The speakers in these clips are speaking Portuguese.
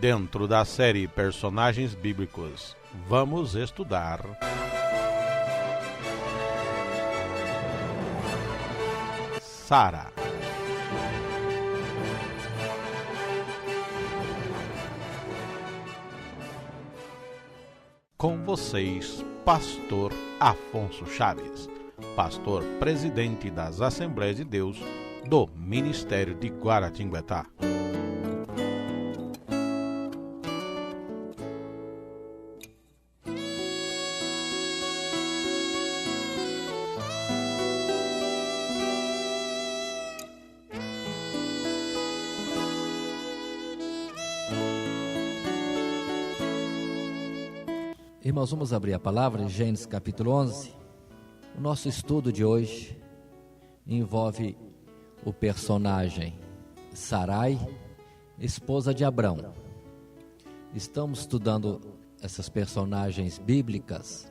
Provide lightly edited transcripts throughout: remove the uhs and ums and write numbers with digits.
Dentro da série Personagens Bíblicos, vamos estudar Sara. Com vocês, Pastor Afonso Chaves, pastor presidente das Assembleias de Deus do Ministério de Guaratinguetá. Irmãos, vamos abrir a palavra em Gênesis capítulo 11. O nosso estudo de hoje envolve o personagem Sarai, esposa de Abrão. Estamos estudando essas personagens bíblicas,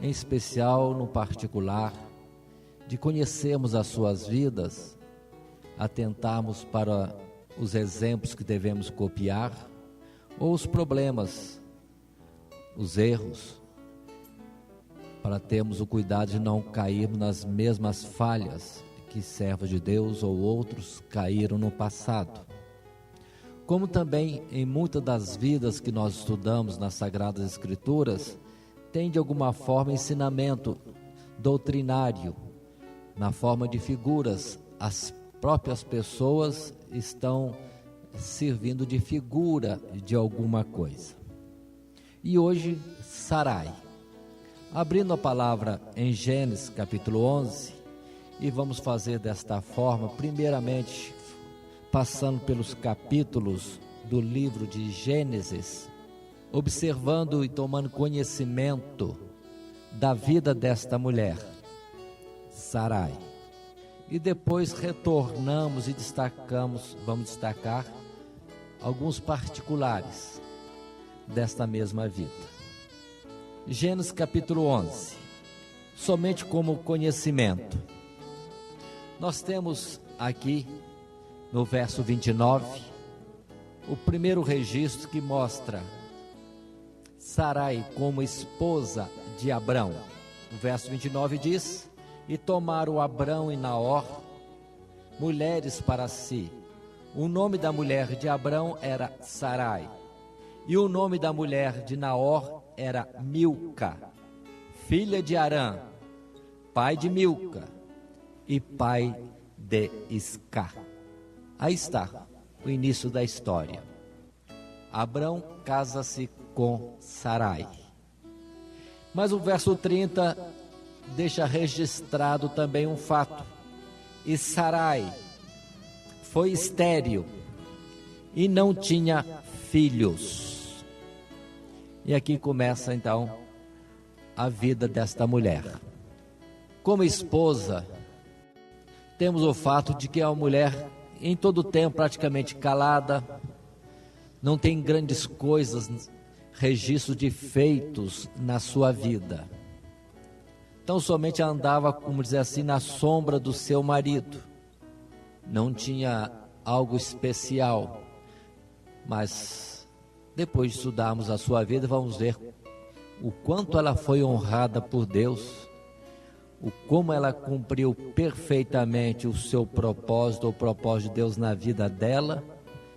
em especial, no particular, de conhecermos as suas vidas, atentarmos para os exemplos que devemos copiar ou os problemas, os erros, para termos o cuidado de não cairmos nas mesmas falhas que servos de Deus ou outros caíram no passado. Como também em muitas das vidas que nós estudamos nas Sagradas Escrituras, tem de alguma forma ensinamento doutrinário, na forma de figuras. As próprias pessoas estão servindo de figura de alguma coisa. E hoje, Sarai. Abrindo a palavra em Gênesis capítulo 11, e vamos fazer desta forma, primeiramente, passando pelos capítulos do livro de Gênesis, observando e tomando conhecimento da vida desta mulher, Sarai. E depois retornamos e vamos destacar alguns particulares desta mesma vida. Gênesis capítulo 11, somente como conhecimento. Nós temos aqui no verso 29, o primeiro registro que mostra Sarai como esposa de Abrão. O verso 29 diz: e tomaram Abrão e Naor mulheres para si. O nome da mulher de Abrão era Sarai, e o nome da mulher de Naor era Milca, filha de Arã, pai de Milca e pai de Isca. Aí está o início da história. Abrão casa-se com Sarai. Mas o verso 30 deixa registrado também um fato. E Sarai foi estéril e não tinha filhos. E aqui começa então a vida desta mulher. Como esposa, temos o fato de que é uma mulher em todo o tempo praticamente calada, não tem grandes coisas, registros de feitos na sua vida. Então somente andava, como dizer assim, na sombra do seu marido. Não tinha algo especial, mas depois de estudarmos a sua vida, vamos ver o quanto ela foi honrada por Deus, o como ela cumpriu perfeitamente o seu propósito, o propósito de Deus na vida dela,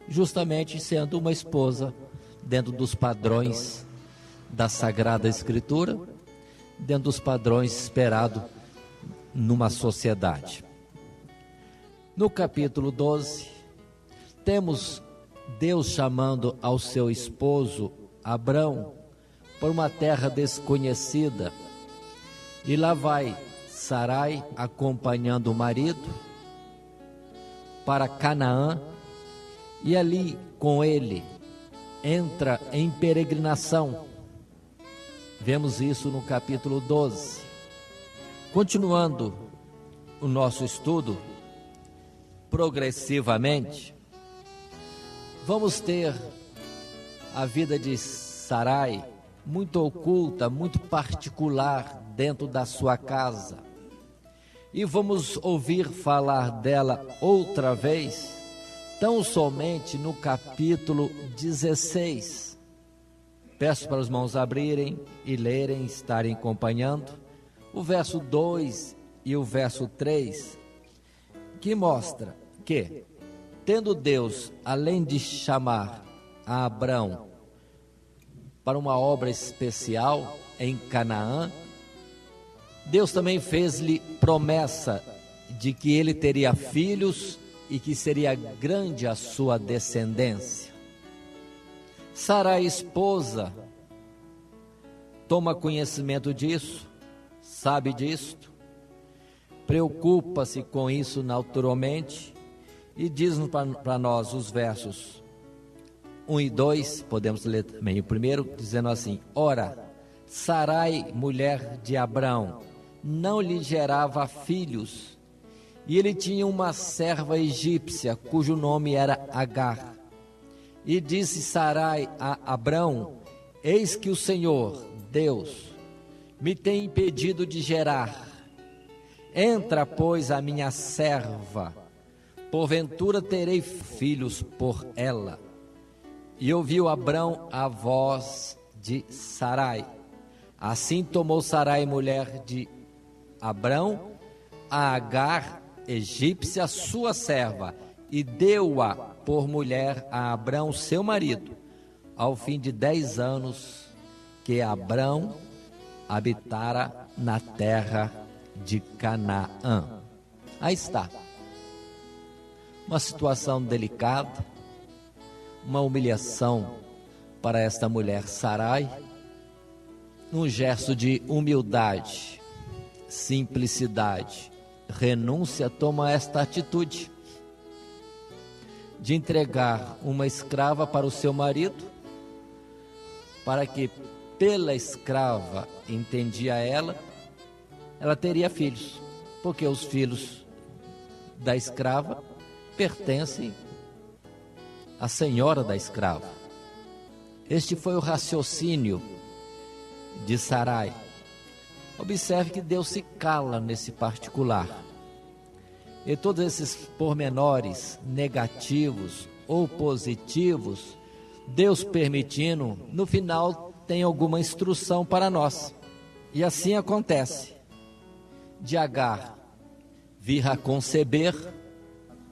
justamente sendo uma esposa dentro dos padrões da Sagrada Escritura, dentro dos padrões esperados numa sociedade. No capítulo 12, temos Deus chamando ao seu esposo Abrão por uma terra desconhecida, e lá vai Sarai acompanhando o marido para Canaã, e ali com ele entra em peregrinação. Vemos isso no capítulo 12. Continuando o nosso estudo progressivamente, vamos ter a vida de Sarai muito oculta, muito particular dentro da sua casa. E vamos ouvir falar dela outra vez, tão somente no capítulo 16. Peço para os irmãos abrirem e lerem, estarem acompanhando o verso 2 e o verso 3, que mostra que, tendo Deus, além de chamar a Abrão para uma obra especial em Canaã, Deus também fez-lhe promessa de que ele teria filhos e que seria grande a sua descendência. Sarai, esposa, toma conhecimento disso, sabe disto, preocupa-se com isso naturalmente e diz-nos para nós os versos 1 e 2, podemos ler também o primeiro, dizendo assim: Ora, Sarai, mulher de Abrão, não lhe gerava filhos, e ele tinha uma serva egípcia, cujo nome era Agar. E disse Sarai a Abrão: Eis que o Senhor, Deus, me tem impedido de gerar. Entra, pois, a minha serva, porventura terei filhos por ela. E ouviu Abrão a voz de Sarai. Assim tomou Sarai, mulher de Abrão, a Agar, egípcia, sua serva, e deu-a por mulher a Abrão, seu marido, ao fim de 10 anos que Abrão habitara na terra de Canaã. Aí está. Uma situação delicada, uma humilhação para esta mulher Sarai, um gesto de humildade, simplicidade, renúncia, toma esta atitude de entregar uma escrava para o seu marido, para que pela escrava, entendia ela teria filhos, porque os filhos da escrava pertencem à senhora da escrava. Este foi o raciocínio de Sarai. Observe que Deus se cala nesse particular. E todos esses pormenores negativos ou positivos, Deus permitindo, no final tem alguma instrução para nós. E assim acontece. De Agar vir a conceber,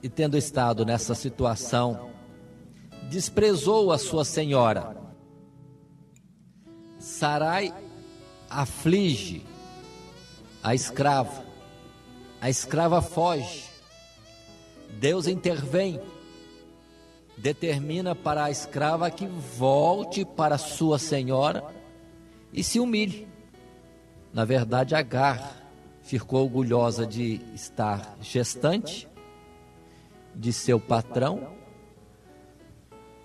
e tendo estado nessa situação, desprezou a sua senhora. Sarai aflige a escrava foge, Deus intervém, determina para a escrava que volte para sua senhora e se humilhe. Na verdade, Agar ficou orgulhosa de estar gestante de seu patrão,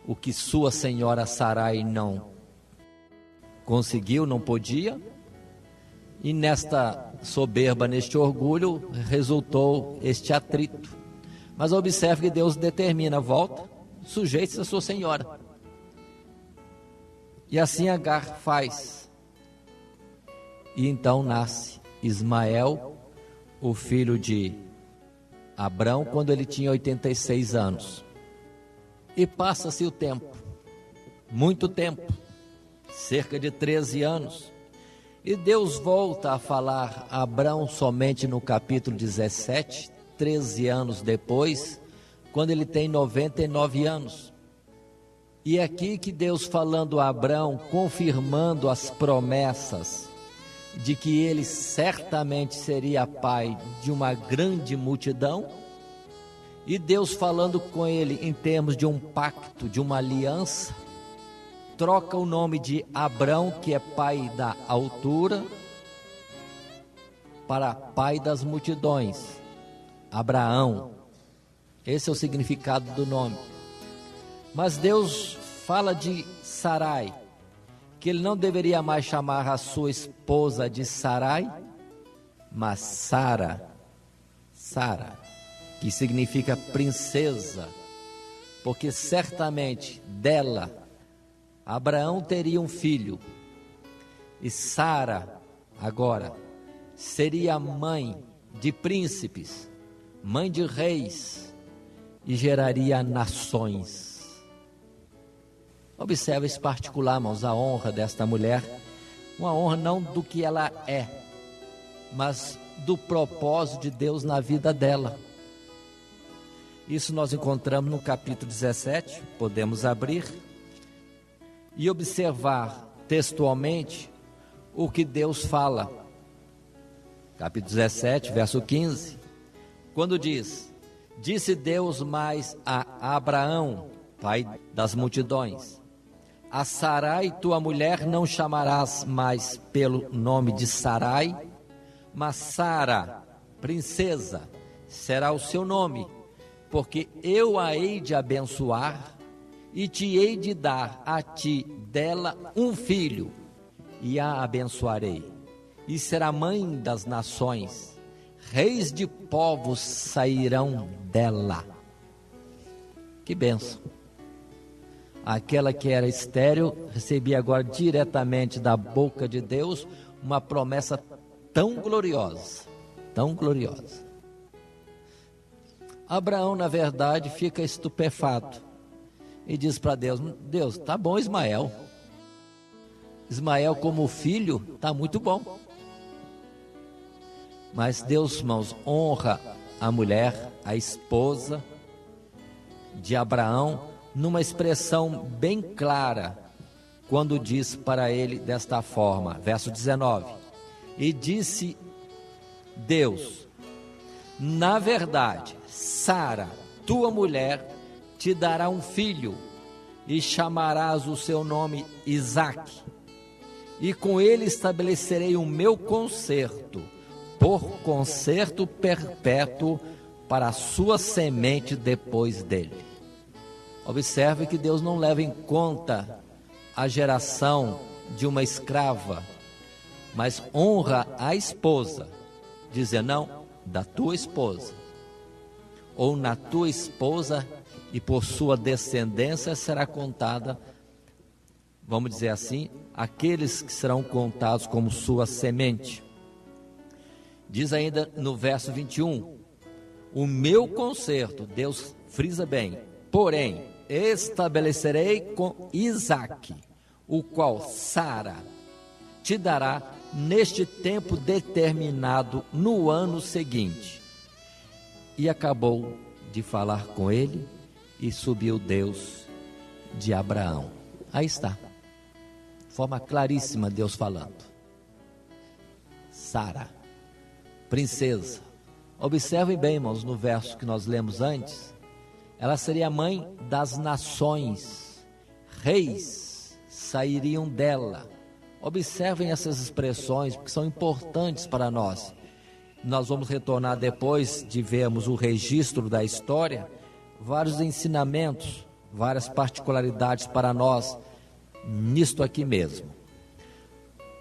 o que sua senhora Sarai não conseguiu, não podia, e nesta soberba, neste orgulho, resultou este atrito. Mas observe que Deus determina: volta, sujeite-se a sua senhora. E assim Agar faz. E então nasce Ismael, o filho de Abrão, quando ele tinha 86 anos. E passa-se o tempo, muito tempo, cerca de 13 anos. E Deus volta a falar a Abrão somente no capítulo 17, 13 anos depois, quando ele tem 99 anos. E é aqui que Deus, falando a Abrão, confirmando as promessas de que ele certamente seria pai de uma grande multidão, e Deus falando com ele em termos de um pacto, de uma aliança, troca o nome de Abrão, que é pai da altura, para pai das multidões, Abraão. Esse é o significado do nome. Mas Deus fala de Sarai, que ele não deveria mais chamar a sua esposa de Sarai, mas Sara, que significa princesa, porque certamente dela Abraão teria um filho, e Sara agora seria mãe de príncipes, mãe de reis, e geraria nações. Observe esse particular, irmãos, a honra desta mulher, uma honra não do que ela é, mas do propósito de Deus na vida dela. Isso nós encontramos no capítulo 17, podemos abrir e observar textualmente o que Deus fala. Capítulo 17, verso 15, quando diz: disse Deus mais a Abraão, pai das multidões: a Sarai, tua mulher, não chamarás mais pelo nome de Sarai, mas Sara, princesa, será o seu nome, porque eu a hei de abençoar e te hei de dar a ti dela um filho, e a abençoarei, e será mãe das nações, reis de povos sairão dela. Que bênção! Aquela que era estéril recebia agora diretamente da boca de Deus uma promessa tão gloriosa, tão gloriosa. Abraão, na verdade, fica estupefato e diz para Deus: Deus, tá bom Ismael. Ismael como filho, tá muito bom. Mas Deus, irmãos, honra a mulher, a esposa de Abraão, numa expressão bem clara, quando diz para ele desta forma, verso 19: e disse Deus: na verdade, Sara, tua mulher, te dará um filho, e chamarás o seu nome Isaque, e com ele estabelecerei o meu concerto, por concerto perpétuo para a sua semente depois dele. Observe que Deus não leva em conta a geração de uma escrava, mas honra a esposa, dizendo: não, da tua esposa, ou na tua esposa, e por sua descendência será contada, vamos dizer assim, aqueles que serão contados como sua semente. Diz ainda no verso 21, o meu concerto, Deus frisa bem, porém, estabelecerei com Isaque, o qual Sara te dará neste tempo determinado no ano seguinte. E acabou de falar com ele, e subiu Deus de Abraão. Aí está, forma claríssima Deus falando. Sara, princesa. Observem bem, irmãos, no verso que nós lemos antes, ela seria mãe das nações, reis sairiam dela. Observem essas expressões, porque são importantes para nós. Nós vamos retornar depois de vermos o registro da história, vários ensinamentos, várias particularidades para nós, nisto aqui mesmo.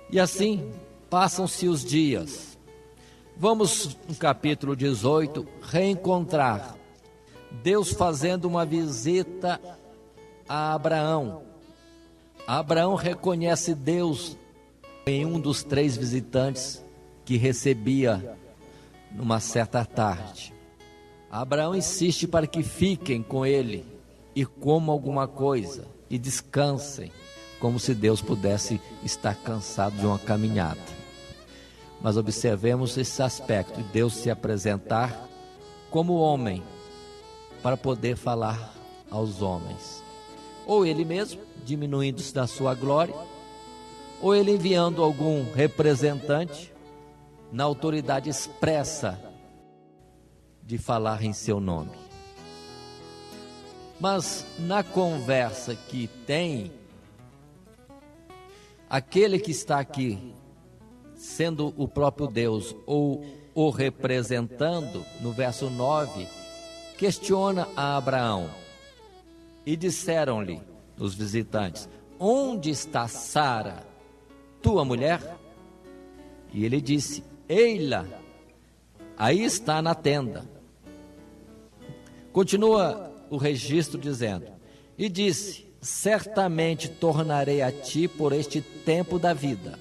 E assim, passam-se os dias. Vamos no capítulo 18, reencontrar Deus fazendo uma visita a Abraão. Abraão reconhece Deus em um dos 3 visitantes que recebia numa certa tarde. Abraão insiste para que fiquem com ele e comam alguma coisa e descansem, como se Deus pudesse estar cansado de uma caminhada. Mas observemos esse aspecto, de Deus se apresentar como homem, para poder falar aos homens, ou ele mesmo diminuindo-se da sua glória, ou ele enviando algum representante na autoridade expressa de falar em seu nome. Mas na conversa que tem, aquele que está aqui, sendo o próprio Deus ou o representando, no verso 9, questiona a Abraão, e disseram-lhe os visitantes: onde está Sara, tua mulher? E ele disse: ei-la, aí está na tenda. Continua o registro dizendo: e disse: certamente tornarei a ti por este tempo da vida,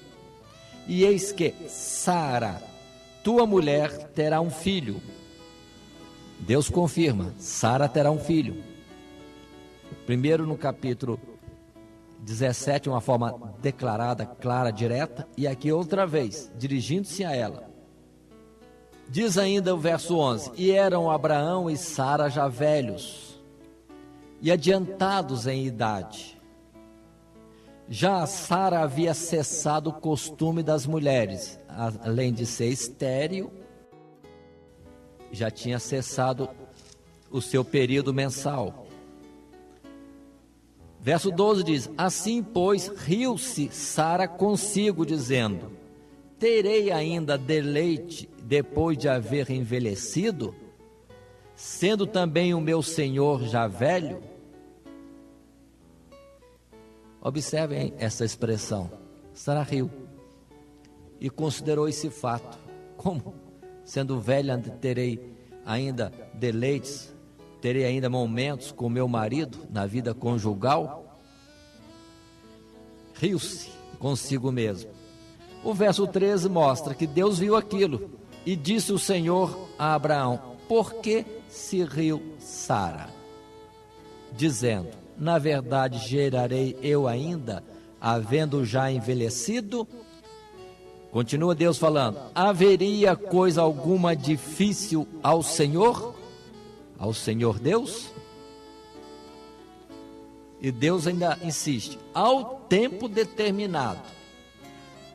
e eis que Sara, tua mulher, terá um filho. Deus confirma, Sara terá um filho. Primeiro no capítulo 17, uma forma declarada, clara, direta, e aqui outra vez, dirigindo-se a ela. Diz ainda o verso 11: e eram Abraão e Sara já velhos e adiantados em idade. Já Sara havia cessado o costume das mulheres, além de ser estéril, já tinha cessado o seu período mensal. Verso 12 diz: assim, pois, riu-se Sara consigo, dizendo: terei ainda deleite depois de haver envelhecido, sendo também o meu senhor já velho? Observem essa expressão. Sara riu e considerou esse fato. Como? Sendo velha, terei ainda deleites, terei ainda momentos com meu marido na vida conjugal? Riu-se consigo mesmo. O verso 13 mostra que Deus viu aquilo e disse o Senhor a Abraão: por que se riu Sara? Dizendo: na verdade gerarei eu ainda, havendo já envelhecido? Continua Deus falando: haveria coisa alguma difícil ao Senhor? Ao Senhor Deus? E Deus ainda insiste: ao tempo determinado,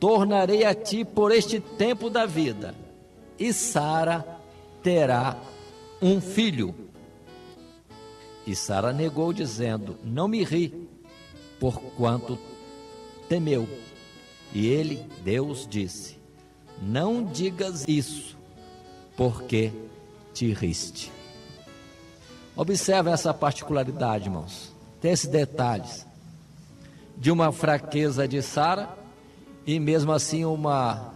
tornarei a ti por este tempo da vida, e Sara terá um filho. E Sara negou, dizendo: não me ri, porquanto temeu. E ele, Deus, disse: não digas isso, porque te riste. Observe essa particularidade, irmãos. Tem esses detalhes de uma fraqueza de Sara e mesmo assim uma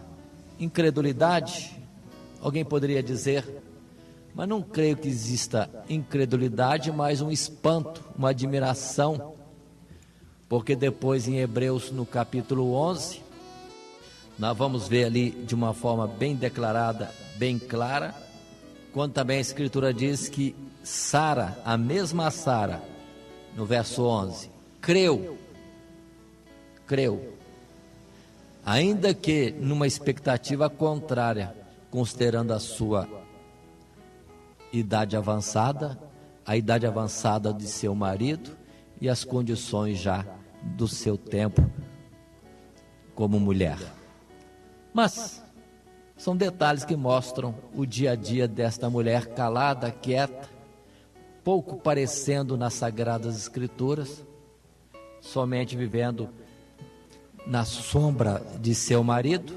incredulidade. Alguém poderia dizer, mas não creio que exista incredulidade, mas um espanto, uma admiração, porque depois em Hebreus no capítulo 11, nós vamos ver ali de uma forma bem declarada, bem clara, quando também a Escritura diz que Sara, a mesma Sara, no verso 11, creu, ainda que numa expectativa contrária, considerando a sua idade avançada, a idade avançada de seu marido e as condições já do seu tempo como mulher. Mas são detalhes que mostram o dia a dia desta mulher calada, quieta, pouco parecendo nas Sagradas Escrituras, somente vivendo na sombra de seu marido,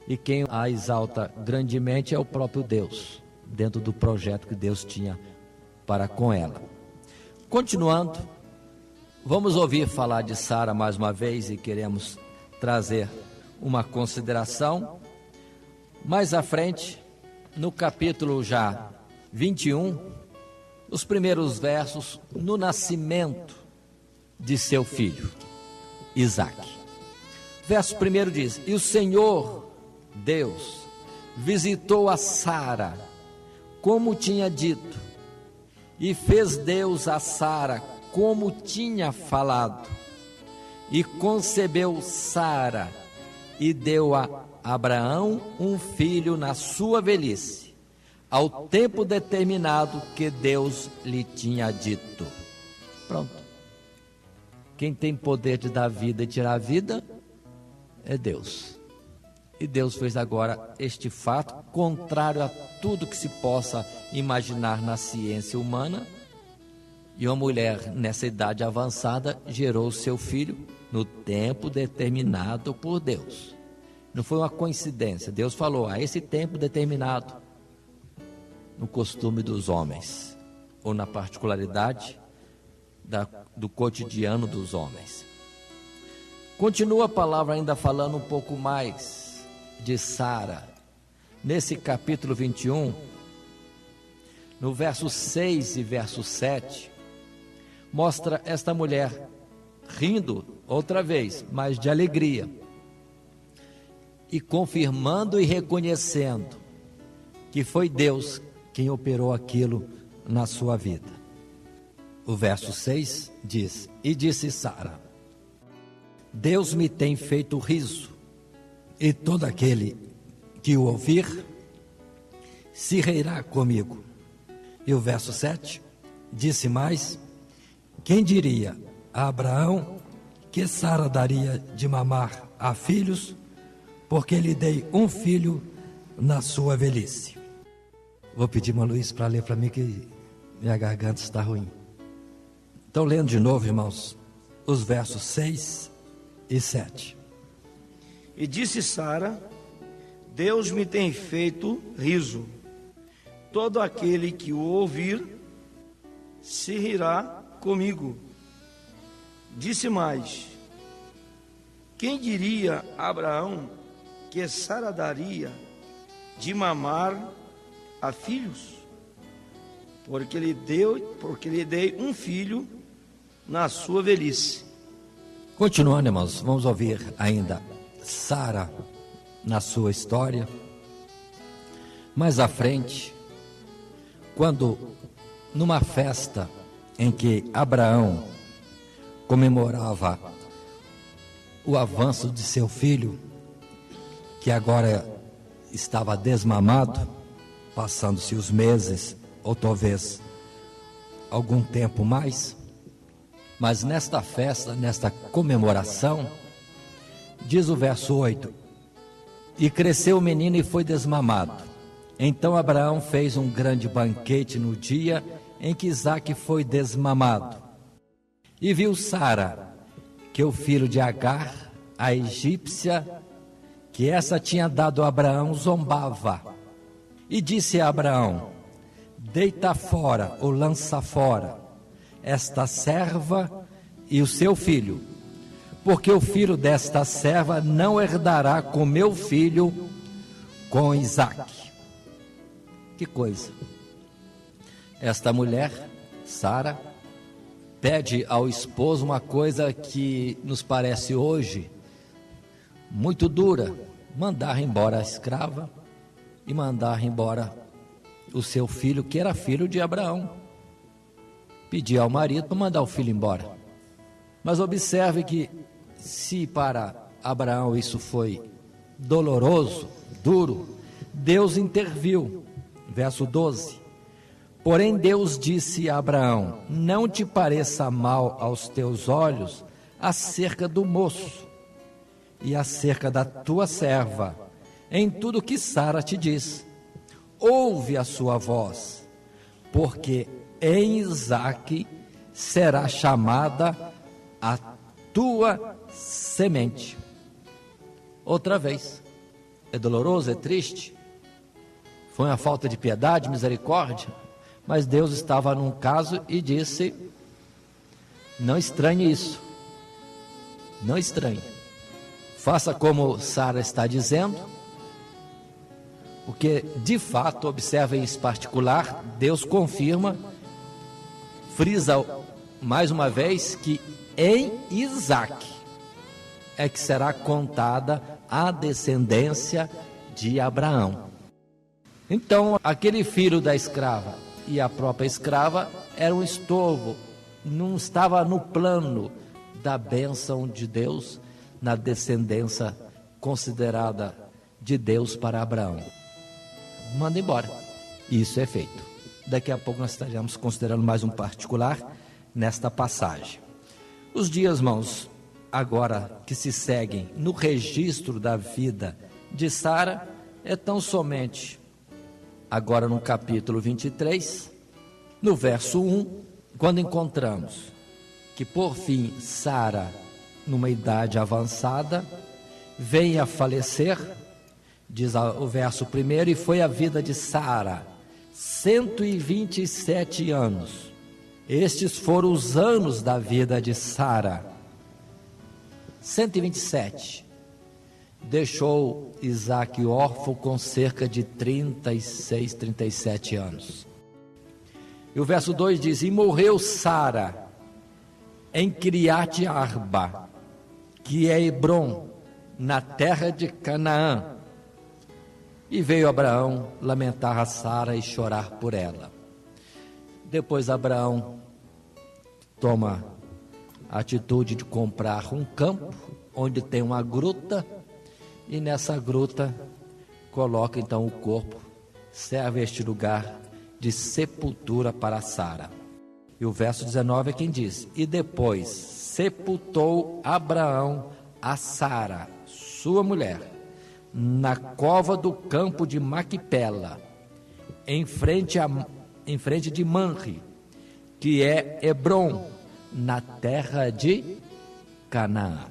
e quem a exalta grandemente é o próprio Deus, dentro do projeto que Deus tinha para com ela. Continuando, vamos ouvir falar de Sara mais uma vez e queremos trazer uma consideração. Mais à frente, no capítulo já 21, os primeiros versos, no nascimento de seu filho, Isaque. Verso 1 diz: e o Senhor Deus visitou a Sara, como tinha dito, e fez Deus a Sara como tinha falado, e concebeu Sara, e deu a Abraão um filho na sua velhice, ao tempo determinado que Deus lhe tinha dito. Pronto. Quem tem poder de dar vida e tirar a vida é Deus. E Deus fez agora este fato, contrário a tudo que se possa imaginar na ciência humana. E uma mulher nessa idade avançada gerou seu filho no tempo determinado por Deus. Não foi uma coincidência. Deus falou: a esse tempo determinado, no costume dos homens, ou na particularidade do cotidiano dos homens. Continua a palavra ainda falando um pouco mais de Sara. Nesse capítulo 21, no verso 6 e verso 7, mostra esta mulher rindo outra vez, mas de alegria, e confirmando e reconhecendo que foi Deus quem operou aquilo na sua vida. O verso 6 diz: E disse Sara: Deus me tem feito riso, e todo aquele que o ouvir se reirá comigo. E o verso 7 disse mais: Quem diria a Abraão que Sara daria de mamar a filhos, porque lhe dei um filho na sua velhice. Vou pedir uma Luiz para ler para mim, que minha garganta está ruim. Então, lendo de novo, irmãos, os versos 6 e 7. E disse Sara: Deus me tem feito riso. Todo aquele que o ouvir se rirá comigo. Disse mais: Quem diria a Abraão que Sara daria de mamar a filhos? Porque lhe dei um filho na sua velhice. Continuando, irmãos, vamos ouvir ainda Sara na sua história. Mais à frente, quando numa festa em que Abraão comemorava o avanço de seu filho, que agora estava desmamado, passando-se os meses, ou talvez algum tempo mais, mas nesta festa, nesta comemoração, diz o verso 8: E cresceu o menino e foi desmamado. Então Abraão fez um grande banquete no dia em que Isaque foi desmamado. E viu Sara, que o filho de Agar, a egípcia, que essa tinha dado a Abraão, zombava. E disse a Abraão: Deita fora ou lança fora esta serva e o seu filho, porque o filho desta serva não herdará com meu filho, com Isaque. Que coisa! Esta mulher, Sara, pede ao esposo uma coisa que nos parece hoje muito dura: mandar embora a escrava e mandar embora o seu filho, que era filho de Abraão. Pedir ao marido para mandar o filho embora. Mas observe que, se para Abraão isso foi doloroso, duro, Deus interviu. Verso 12: Porém Deus disse a Abraão: Não te pareça mal aos teus olhos acerca do moço e acerca da tua serva, em tudo que Sara te diz. Ouve a sua voz, porque em Isaque será chamada a tua semente. Outra vez, é doloroso, é triste, foi uma falta de piedade, misericórdia, mas Deus estava num caso e disse: não estranhe isso, não estranhe, faça como Sara está dizendo, porque de fato, observem isso particular, Deus confirma, frisa mais uma vez que em Isaque é que será contada a descendência de Abraão. Então, aquele filho da escrava e a própria escrava era um estorvo, não estava no plano da bênção de Deus, na descendência considerada de Deus para Abraão. Manda embora. Isso é feito. Daqui a pouco nós estaremos considerando mais um particular nesta passagem. Os dias, irmãos, agora que se seguem no registro da vida de Sara, é tão somente agora no capítulo 23, no verso 1, quando encontramos que por fim Sara, numa idade avançada, vem a falecer. Diz o verso 1: E foi a vida de Sara 127 anos. Estes foram os anos da vida de Sara. 127. Deixou Isaque órfão com cerca de 36, 37 anos. E o verso 2 diz: E morreu Sara em Criate Arba, que é Hebrom, na terra de Canaã. E veio Abraão lamentar a Sara e chorar por ela. Depois Abraão toma a atitude de comprar um campo onde tem uma gruta, e nessa gruta coloca então o corpo, serve este lugar de sepultura para Sara. E o verso 19 é quem diz: e depois sepultou Abraão a Sara, sua mulher, na cova do campo de Maquipela, em frente de Manre, que é Hebrom, na terra de Canaã.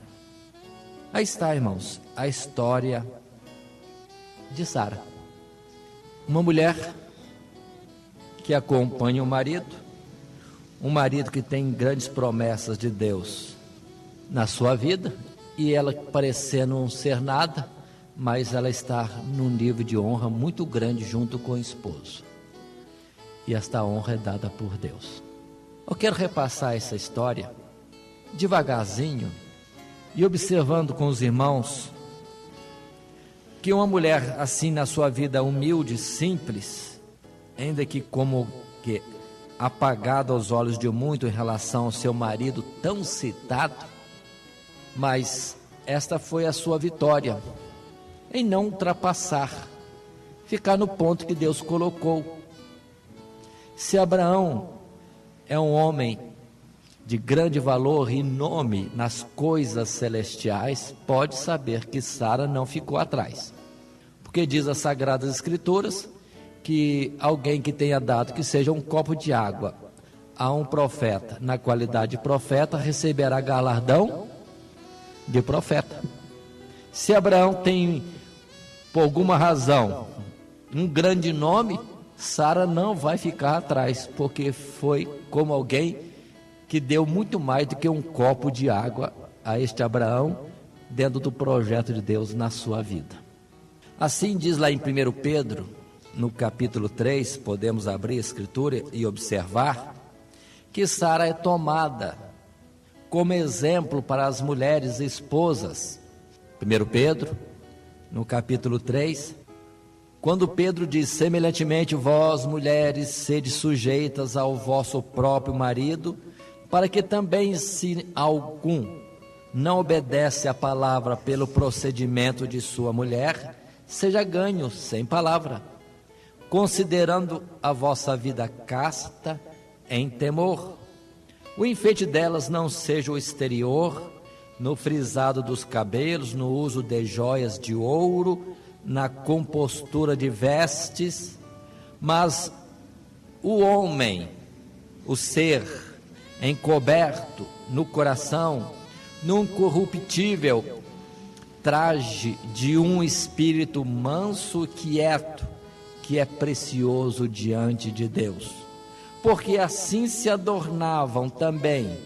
Aí está, irmãos, a história de Sara, uma mulher que acompanha o marido, um marido que tem grandes promessas de Deus na sua vida, e ela parecendo não ser nada, mas ela está num nível de honra muito grande junto com o esposo, e esta honra é dada por Deus. Eu quero repassar essa história devagarzinho e observando com os irmãos que uma mulher assim na sua vida humilde, simples, ainda que como que apagada aos olhos de muito em relação ao seu marido tão citado, mas esta foi a sua vitória, em não ultrapassar, ficar no ponto que Deus colocou. Se Abraão é um homem de grande valor e nome nas coisas celestiais, pode saber que Sara não ficou atrás, porque diz as Sagradas Escrituras que alguém que tenha dado que seja um copo de água a um profeta, na qualidade de profeta, receberá galardão de profeta. Se Abraão tem, por alguma razão, um grande nome, Sara não vai ficar atrás, porque foi como alguém que deu muito mais do que um copo de água a este Abraão, dentro do projeto de Deus na sua vida. Assim diz lá em 1 Pedro, no capítulo 3, podemos abrir a escritura e observar que Sara é tomada como exemplo para as mulheres esposas. 1 Pedro, no capítulo 3, quando Pedro diz: semelhantemente vós, mulheres, sede sujeitas ao vosso próprio marido, para que também, se algum não obedece à palavra pelo procedimento de sua mulher, seja ganho sem palavra, considerando a vossa vida casta em temor. O enfeite delas não seja o exterior, no frisado dos cabelos, no uso de joias de ouro, na compostura de vestes, mas o homem, o ser encoberto no coração, num corruptível traje de um espírito manso e quieto, que é precioso diante de Deus. Porque assim se adornavam também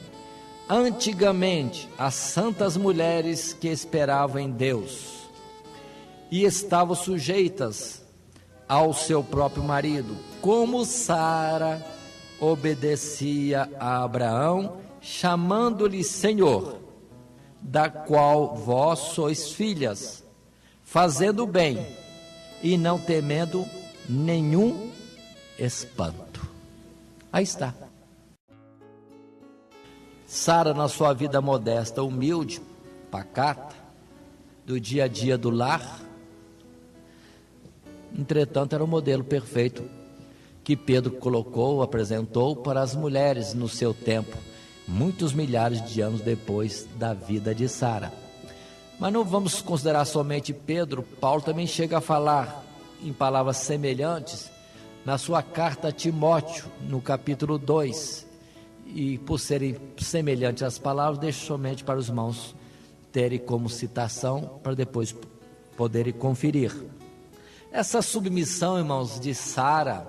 antigamente as santas mulheres que esperavam em Deus e estavam sujeitas ao seu próprio marido, como Sara obedecia a Abraão, chamando-lhe Senhor, da qual vós sois filhas, fazendo bem e não temendo nenhum espanto. Aí está. Sara, na sua vida modesta, humilde, pacata, do dia a dia do lar, entretanto era o modelo perfeito que Pedro colocou, apresentou para as mulheres no seu tempo, muitos milhares de anos depois da vida de Sara. Mas não vamos considerar somente Pedro. Paulo também chega a falar em palavras semelhantes na sua carta a Timóteo, no capítulo 2, e por serem semelhantes às palavras, deixo somente para os irmãos terem como citação, para depois poderem conferir. Essa submissão, irmãos, de Sara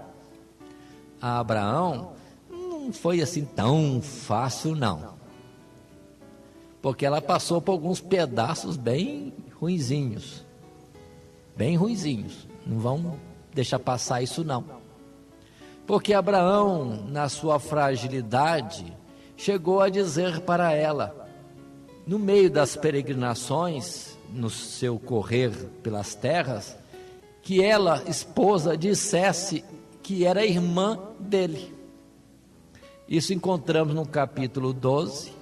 a Abraão, não foi assim tão fácil não, porque ela passou por alguns pedaços bem ruinzinhos, não vamos deixar passar isso não, porque Abraão, na sua fragilidade, chegou a dizer para ela, no meio das peregrinações, no seu correr pelas terras, que ela, esposa, dissesse que era irmã dele. Isso encontramos no capítulo 12,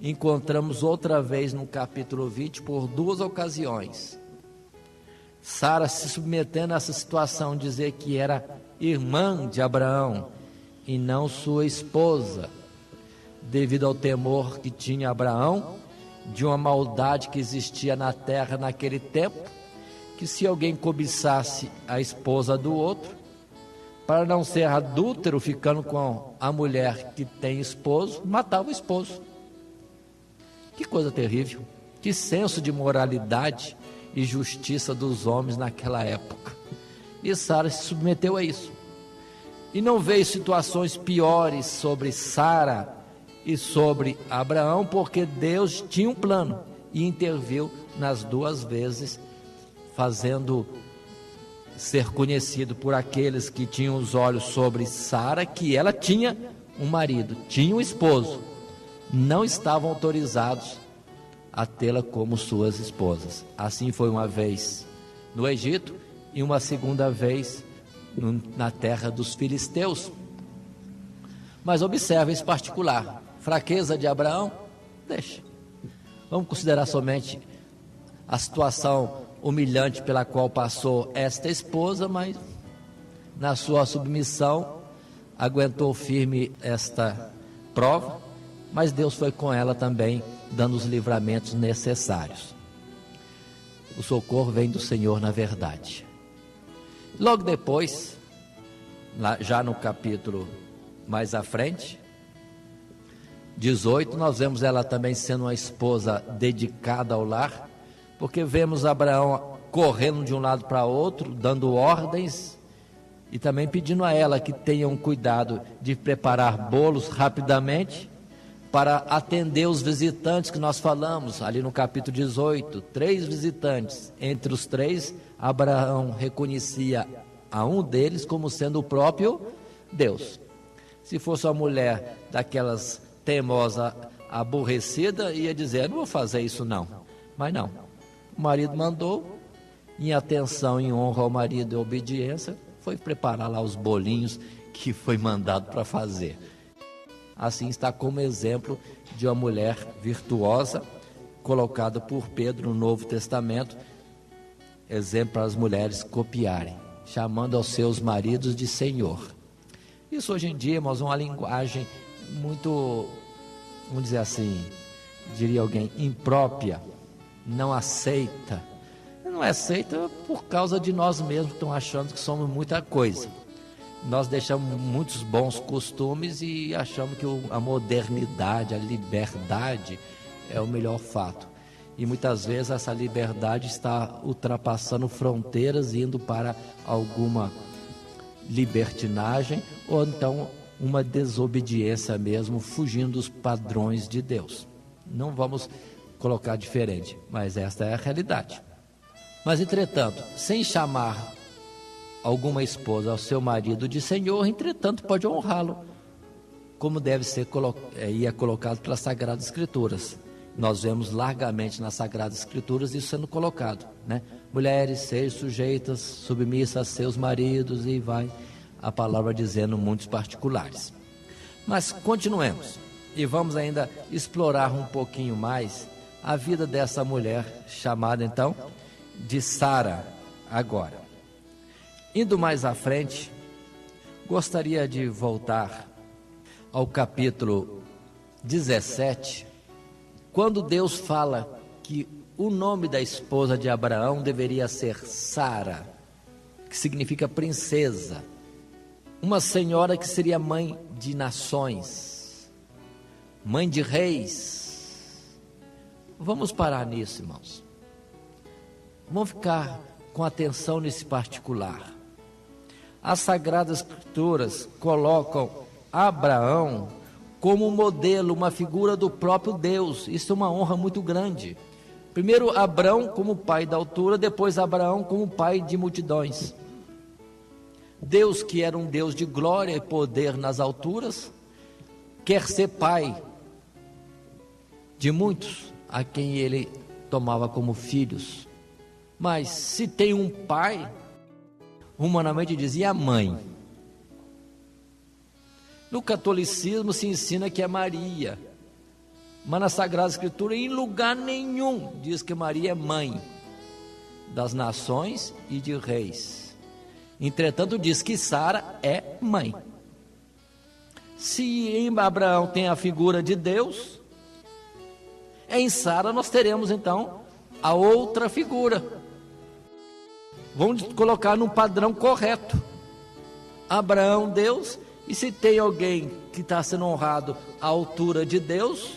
encontramos outra vez no capítulo 20, por 2 ocasiões. Sara se submetendo a essa situação, dizer que era irmã de Abraão e não sua esposa, devido ao temor que tinha Abraão de uma maldade que existia na terra naquele tempo, que se alguém cobiçasse a esposa do outro, para não ser adúltero ficando com a mulher que tem esposo, matava o esposo. Que coisa terrível, que senso de moralidade e justiça dos homens naquela época. E Sara se submeteu a isso. E não veio situações piores sobre Sara e sobre Abraão, porque Deus tinha um plano e interviu nas 2 vezes, fazendo ser conhecido por aqueles que tinham os olhos sobre Sara, que ela tinha um marido, tinha um esposo, não estavam autorizados a tê-la como suas esposas. Assim foi uma vez no Egito e uma segunda vez na terra dos filisteus. Mas observe esse particular, fraqueza de Abraão, deixa. Vamos considerar somente a situação humilhante pela qual passou esta esposa, mas na sua submissão aguentou firme esta prova, mas Deus foi com ela também, dando os livramentos necessários. O socorro vem do Senhor, na verdade. Logo depois, já no capítulo mais à frente, 18, nós vemos ela também sendo uma esposa dedicada ao lar, porque vemos Abraão correndo de um lado para outro, dando ordens, e também pedindo a ela que tenham cuidado de preparar bolos rapidamente, para atender os visitantes que nós falamos, ali no capítulo 18, 3 visitantes. Entre os 3, Abraão reconhecia a um deles como sendo o próprio Deus. Se fosse uma mulher daquelas teimosa, aborrecida, ia dizer, não vou fazer isso não. Mas não, o marido mandou, em atenção, em honra ao marido e obediência, foi preparar lá os bolinhos que foi mandado para fazer. Assim está como exemplo de uma mulher virtuosa, colocada por Pedro no Novo Testamento, exemplo para as mulheres copiarem, chamando aos seus maridos de Senhor. Isso hoje em dia, irmãos, é uma linguagem muito, vamos dizer assim, diria alguém, imprópria, não aceita. Não é aceita por causa de nós mesmos que estão achando que somos muita coisa. Nós deixamos muitos bons costumes e achamos que a modernidade, a liberdade é o melhor fato. E muitas vezes essa liberdade está ultrapassando fronteiras, indo para alguma libertinagem ou então uma desobediência mesmo, fugindo dos padrões de Deus. Não vamos colocar diferente, mas esta é a realidade. Mas entretanto, sem chamar alguma esposa ao seu marido de Senhor, entretanto pode honrá-lo, como deve ser colocado pelas Sagradas Escrituras. Nós vemos largamente nas Sagradas Escrituras isso sendo colocado, né? Mulheres, sejam sujeitas, submissas a seus maridos, e vai a palavra dizendo muitos particulares. Mas continuemos, e vamos ainda explorar um pouquinho mais a vida dessa mulher, chamada então de Sara agora. Indo mais à frente, gostaria de voltar ao capítulo 17, quando Deus fala que o nome da esposa de Abraão deveria ser Sara, que significa princesa, uma senhora que seria mãe de nações, mãe de reis. Vamos parar nisso, irmãos. Vamos ficar com atenção nesse particular. As Sagradas Escrituras colocam Abraão como modelo, uma figura do próprio Deus. Isso é uma honra muito grande. Primeiro Abraão como pai da altura, depois Abraão como pai de multidões. Deus, que era um Deus de glória e poder nas alturas, quer ser pai de muitos a quem ele tomava como filhos. Mas se tem um pai, humanamente dizia mãe. No catolicismo se ensina que é Maria, mas na Sagrada Escritura em lugar nenhum diz que Maria é mãe das nações e de reis. Entretanto diz que Sara é mãe. Se em Abraão tem a figura de Deus, em Sara nós teremos então a outra figura. Vamos colocar num padrão correto. Abraão, Deus, e se tem alguém que está sendo honrado à altura de Deus,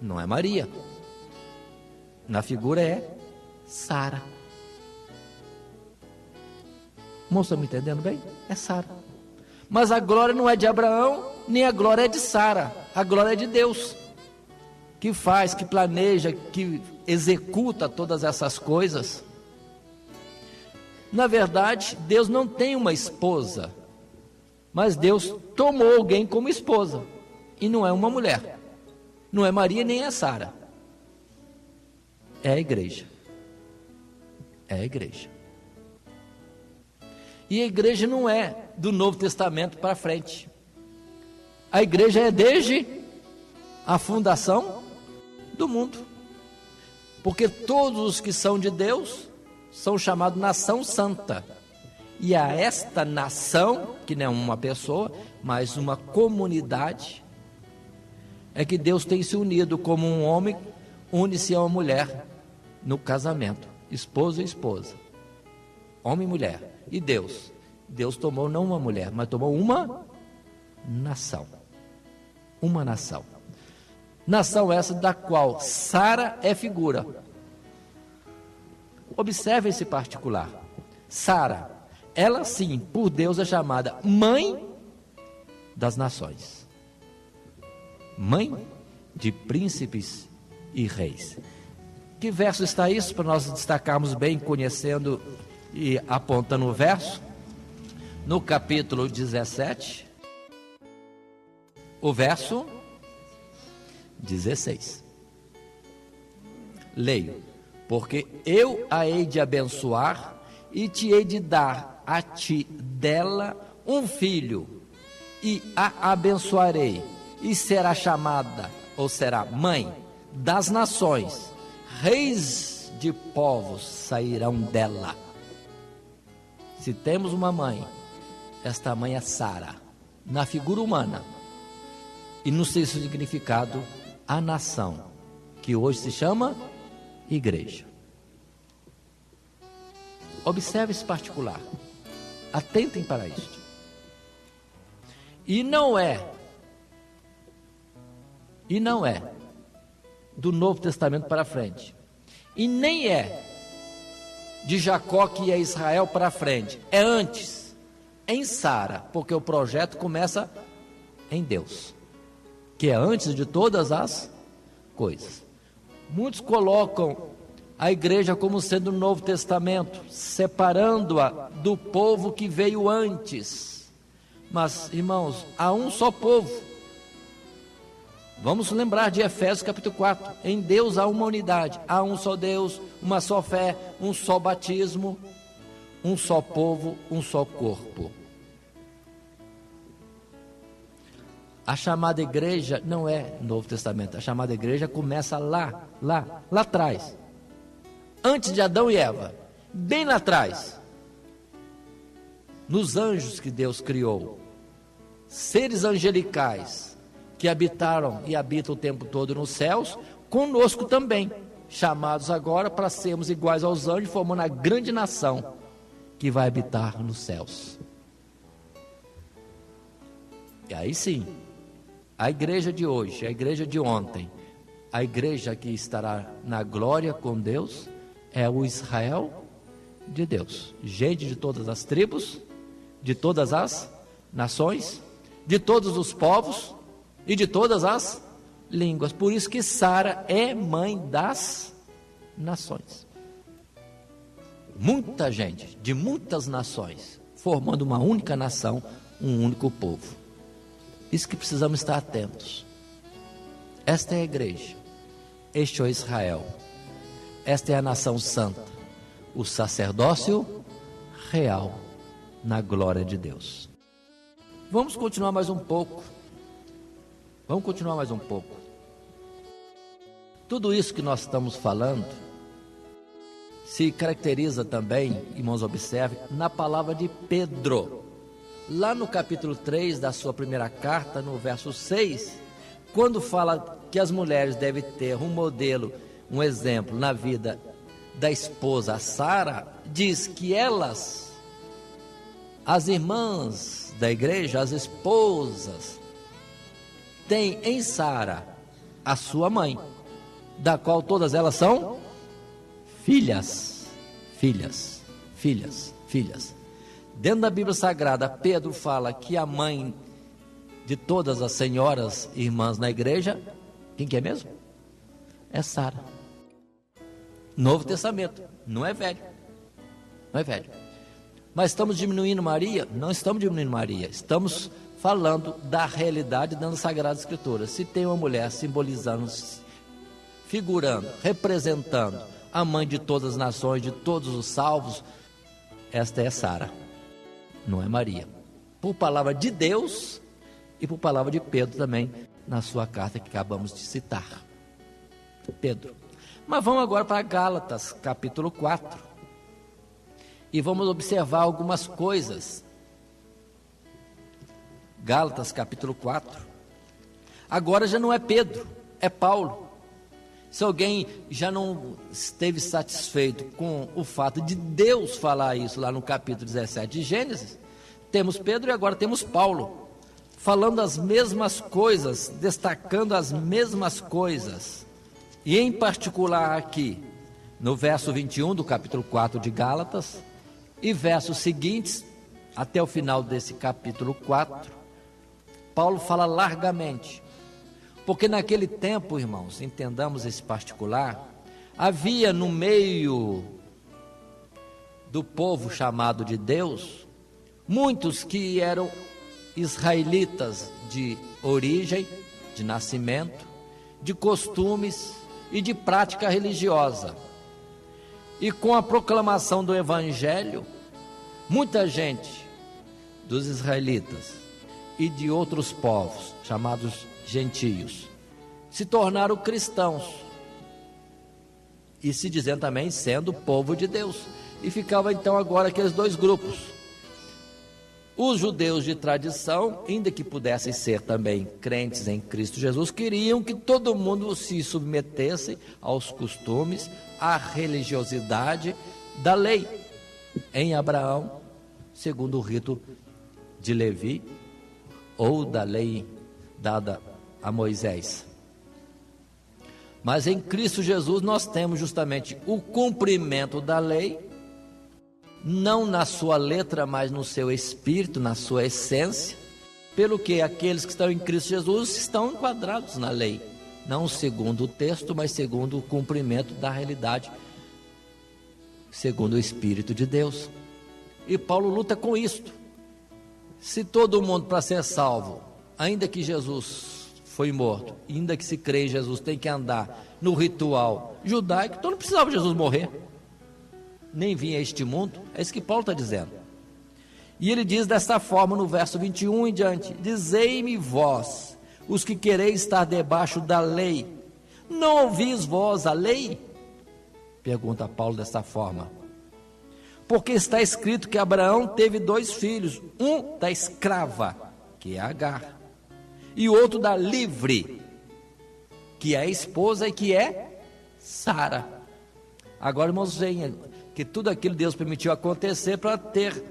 não é Maria. Na figura é Sara. Moça, me entendendo bem? É Sara. Mas a glória não é de Abraão, nem a glória é de Sara. A glória é de Deus, que faz, que planeja, que executa todas essas coisas. Na verdade, Deus não tem uma esposa, mas Deus tomou alguém como esposa, e não é uma mulher, não é Maria nem é Sara, é a igreja. É a igreja. E a igreja não é do Novo Testamento para frente. A igreja é desde a fundação do mundo. Porque todos os que são de Deus são chamados nação santa. E a esta nação, que não é uma pessoa, mas uma comunidade, é que Deus tem se unido como um homem une-se a uma mulher no casamento. Esposo e esposa. Homem e mulher. E Deus tomou não uma mulher, mas tomou uma nação. Uma nação. Nação essa da qual Sara é figura. Observe esse particular. Sara, ela sim, por Deus é chamada mãe das nações. Mãe de príncipes e reis. Que verso está isso, para nós destacarmos bem, conhecendo e apontando o verso? No capítulo 17, o verso 16. Leio: porque eu a hei de abençoar e te hei de dar a ti dela um filho, e a abençoarei, e será chamada, ou será mãe das nações, reis de povos sairão dela. Se temos uma mãe, esta mãe é Sara, na figura humana, e no seu significado, a nação, que hoje se chama igreja. Observe esse particular, atentem para isto. E não é do Novo Testamento para frente, e nem é de Jacó que é Israel para frente, é antes, em Sara, porque o projeto começa em Deus, que é antes de todas as coisas. Muitos colocam a igreja como sendo o Novo Testamento, separando-a do povo que veio antes. Mas, irmãos, há um só povo. Vamos lembrar de Efésios capítulo 4. Em Deus há uma unidade, há um só Deus, uma só fé, um só batismo, um só povo, um só corpo. A chamada igreja não é Novo Testamento, a chamada igreja começa lá atrás, antes de Adão e Eva, bem lá atrás, nos anjos que Deus criou, seres angelicais, que habitaram e habitam o tempo todo nos céus, conosco também, chamados agora para sermos iguais aos anjos, formando a grande nação que vai habitar nos céus. E aí sim, a igreja de hoje, a igreja de ontem, a igreja que estará na glória com Deus, é o Israel de Deus, gente de todas as tribos, de todas as nações, de todos os povos e de todas as línguas. Por isso que Sara é mãe das nações. Muita gente, de muitas nações, formando uma única nação, um único povo. Isso que precisamos estar atentos. Esta é a igreja, este é o Israel, esta é a nação santa, o sacerdócio real na glória de Deus. Vamos continuar mais um pouco. Tudo isso que nós estamos falando se caracteriza também, irmãos, observem, na palavra de Pedro. Lá no capítulo 3 da sua primeira carta, no verso 6, quando fala que as mulheres devem ter um modelo, um exemplo na vida da esposa Sara, diz que elas, as irmãs da igreja, as esposas, têm em Sara a sua mãe, da qual todas elas são filhas. Dentro da Bíblia Sagrada, Pedro fala que a mãe de todas as senhoras irmãs na igreja, quem que é mesmo? É Sara. Novo Testamento, não é velho. Mas estamos diminuindo Maria? Não estamos diminuindo Maria, estamos falando da realidade dentro da Sagrada Escritura. Se tem uma mulher simbolizando, figurando, representando a mãe de todas as nações, de todos os salvos, esta é Sara, não é Maria. Por palavra de Deus e por palavra de Pedro também, na sua carta que acabamos de citar. Pedro. Mas vamos agora para Gálatas, capítulo 4. E vamos observar algumas coisas. Gálatas, capítulo 4. Agora já não é Pedro, é Paulo. Se alguém já não esteve satisfeito com o fato de Deus falar isso lá no capítulo 17 de Gênesis, temos Pedro e agora temos Paulo, falando as mesmas coisas, destacando as mesmas coisas. E em particular aqui, no verso 21 do capítulo 4 de Gálatas, e versos seguintes, até o final desse capítulo 4, Paulo fala largamente. Porque naquele tempo, irmãos, entendamos esse particular, havia no meio do povo chamado de Deus, muitos que eram israelitas de origem, de nascimento, de costumes e de prática religiosa. E com a proclamação do Evangelho, muita gente dos israelitas e de outros povos, chamados gentios, se tornaram cristãos, e se dizendo também sendo povo de Deus. E ficava então agora aqueles dois grupos: os judeus de tradição, ainda que pudessem ser também crentes em Cristo Jesus, queriam que todo mundo se submetesse aos costumes, à religiosidade da lei em Abraão, segundo o rito de Levi, ou da lei dada a Moisés. Mas em Cristo Jesus nós temos justamente o cumprimento da lei, não na sua letra, mas no seu espírito, na sua essência, pelo que aqueles que estão em Cristo Jesus estão enquadrados na lei, não segundo o texto, mas segundo o cumprimento da realidade, segundo o Espírito de Deus. E Paulo luta com isto. Se todo mundo, para ser salvo, ainda que Jesus foi morto, ainda que se crê em Jesus, tem que andar no ritual judaico, então não precisava Jesus morrer, nem vir a este mundo. É isso que Paulo está dizendo. E ele diz desta forma no verso 21 em diante: dizei-me vós, os que quereis estar debaixo da lei, não ouvis vós a lei? Pergunta Paulo desta forma. Porque está escrito que Abraão teve 2 filhos, um da escrava, que é Agar, e outro da livre, que é a esposa e que é Sara. Agora, irmãos, venha que tudo aquilo Deus permitiu acontecer para ter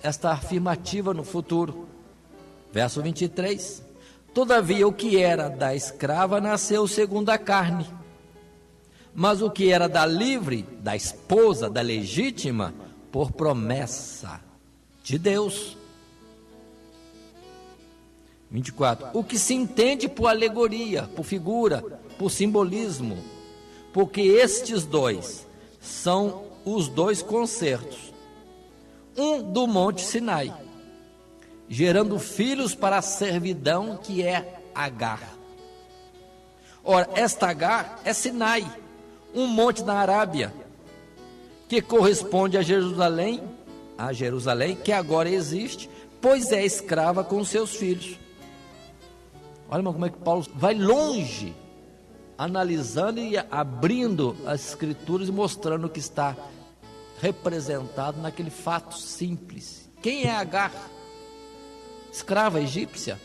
esta afirmativa no futuro. Verso 23: todavia o que era da escrava nasceu segundo a carne, mas o que era da livre, da esposa, da legítima, por promessa de Deus. 24. O que se entende por alegoria, por figura, por simbolismo, porque estes dois são os 2 concertos, um do Monte Sinai, gerando filhos para a servidão, que é Agar. Ora, esta Agar é Sinai, um monte na Arábia, que corresponde a Jerusalém a Jerusalém, que agora existe, pois é escrava com seus filhos. Olha, irmão, como é que Paulo vai longe, analisando e abrindo as escrituras e mostrando o que está representado naquele fato simples. Quem é Agar? Escrava egípcia.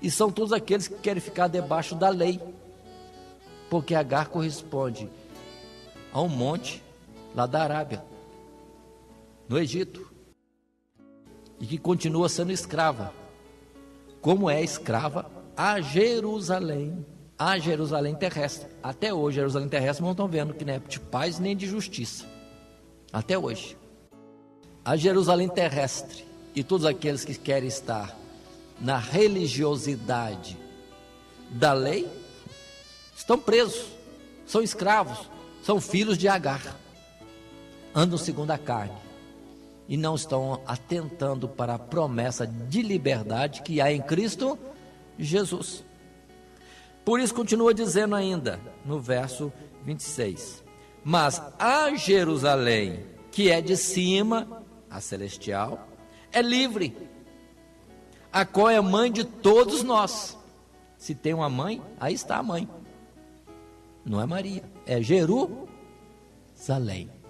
E são todos aqueles que querem ficar debaixo da lei, porque Agar corresponde a um monte lá da Arábia, no Egito, e que continua sendo escrava, como é escrava a Jerusalém terrestre. Até hoje, Jerusalém terrestre não estão vendo que não é de paz nem de justiça, até hoje. A Jerusalém terrestre e todos aqueles que querem estar na religiosidade da lei estão presos, são escravos, são filhos de Agar, andam segundo a carne e não estão atentando para a promessa de liberdade que há em Cristo Jesus. Por isso continua dizendo ainda no verso 26: mas a Jerusalém que é de cima, a celestial, é livre, a qual é mãe de todos nós. Se tem uma mãe, aí está a mãe. Não é Maria, é Jerusalém.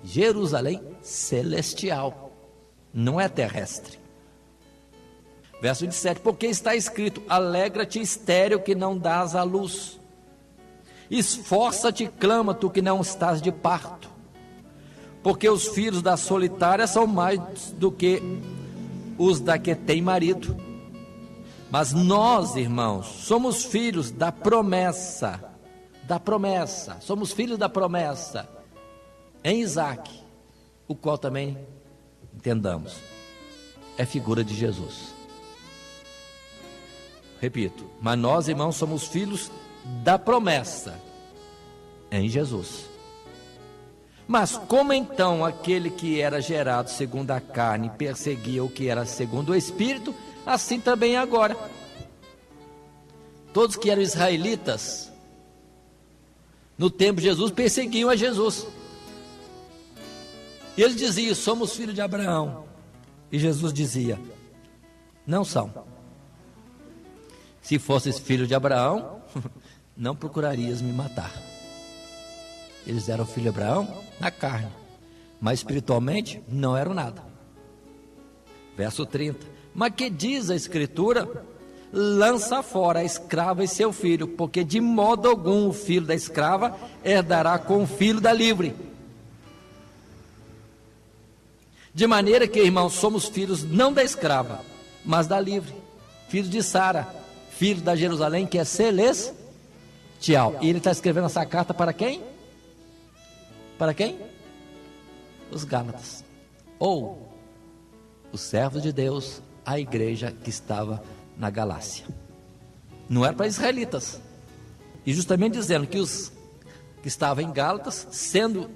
Jerusalém celestial, não é terrestre. Verso 27, porque está escrito: alegra-te, estéril, que não dás à luz. Esforça-te, clama, tu que não estás de parto. Porque os filhos da solitária são mais do que os da que tem marido. Mas nós, irmãos, somos filhos da promessa, somos filhos da promessa em Isaque, o qual também, entendamos, é figura de Jesus. Repito, mas nós, irmãos, somos filhos da promessa em Jesus. Mas como então aquele que era gerado segundo a carne perseguia o que era segundo o Espírito, assim também agora. Todos que eram israelitas no tempo de Jesus perseguiam a Jesus. E eles diziam: somos filhos de Abraão. E Jesus dizia: não são. Se fosses filho de Abraão, não procurarias me matar. Eles eram filho de Abraão na carne, mas espiritualmente não eram nada. Verso 30. Mas que diz a Escritura? Lança fora a escrava e seu filho, porque de modo algum o filho da escrava herdará com o filho da livre. De maneira que, irmãos, somos filhos não da escrava, mas da livre, filhos de Sara, filho da Jerusalém, que é celestial. E ele está escrevendo essa carta para quem? Para quem? Os Gálatas, ou os servos de Deus, a igreja que estava na Galácia. Não era para israelitas. E justamente dizendo que os que estavam em Gálatas, sendo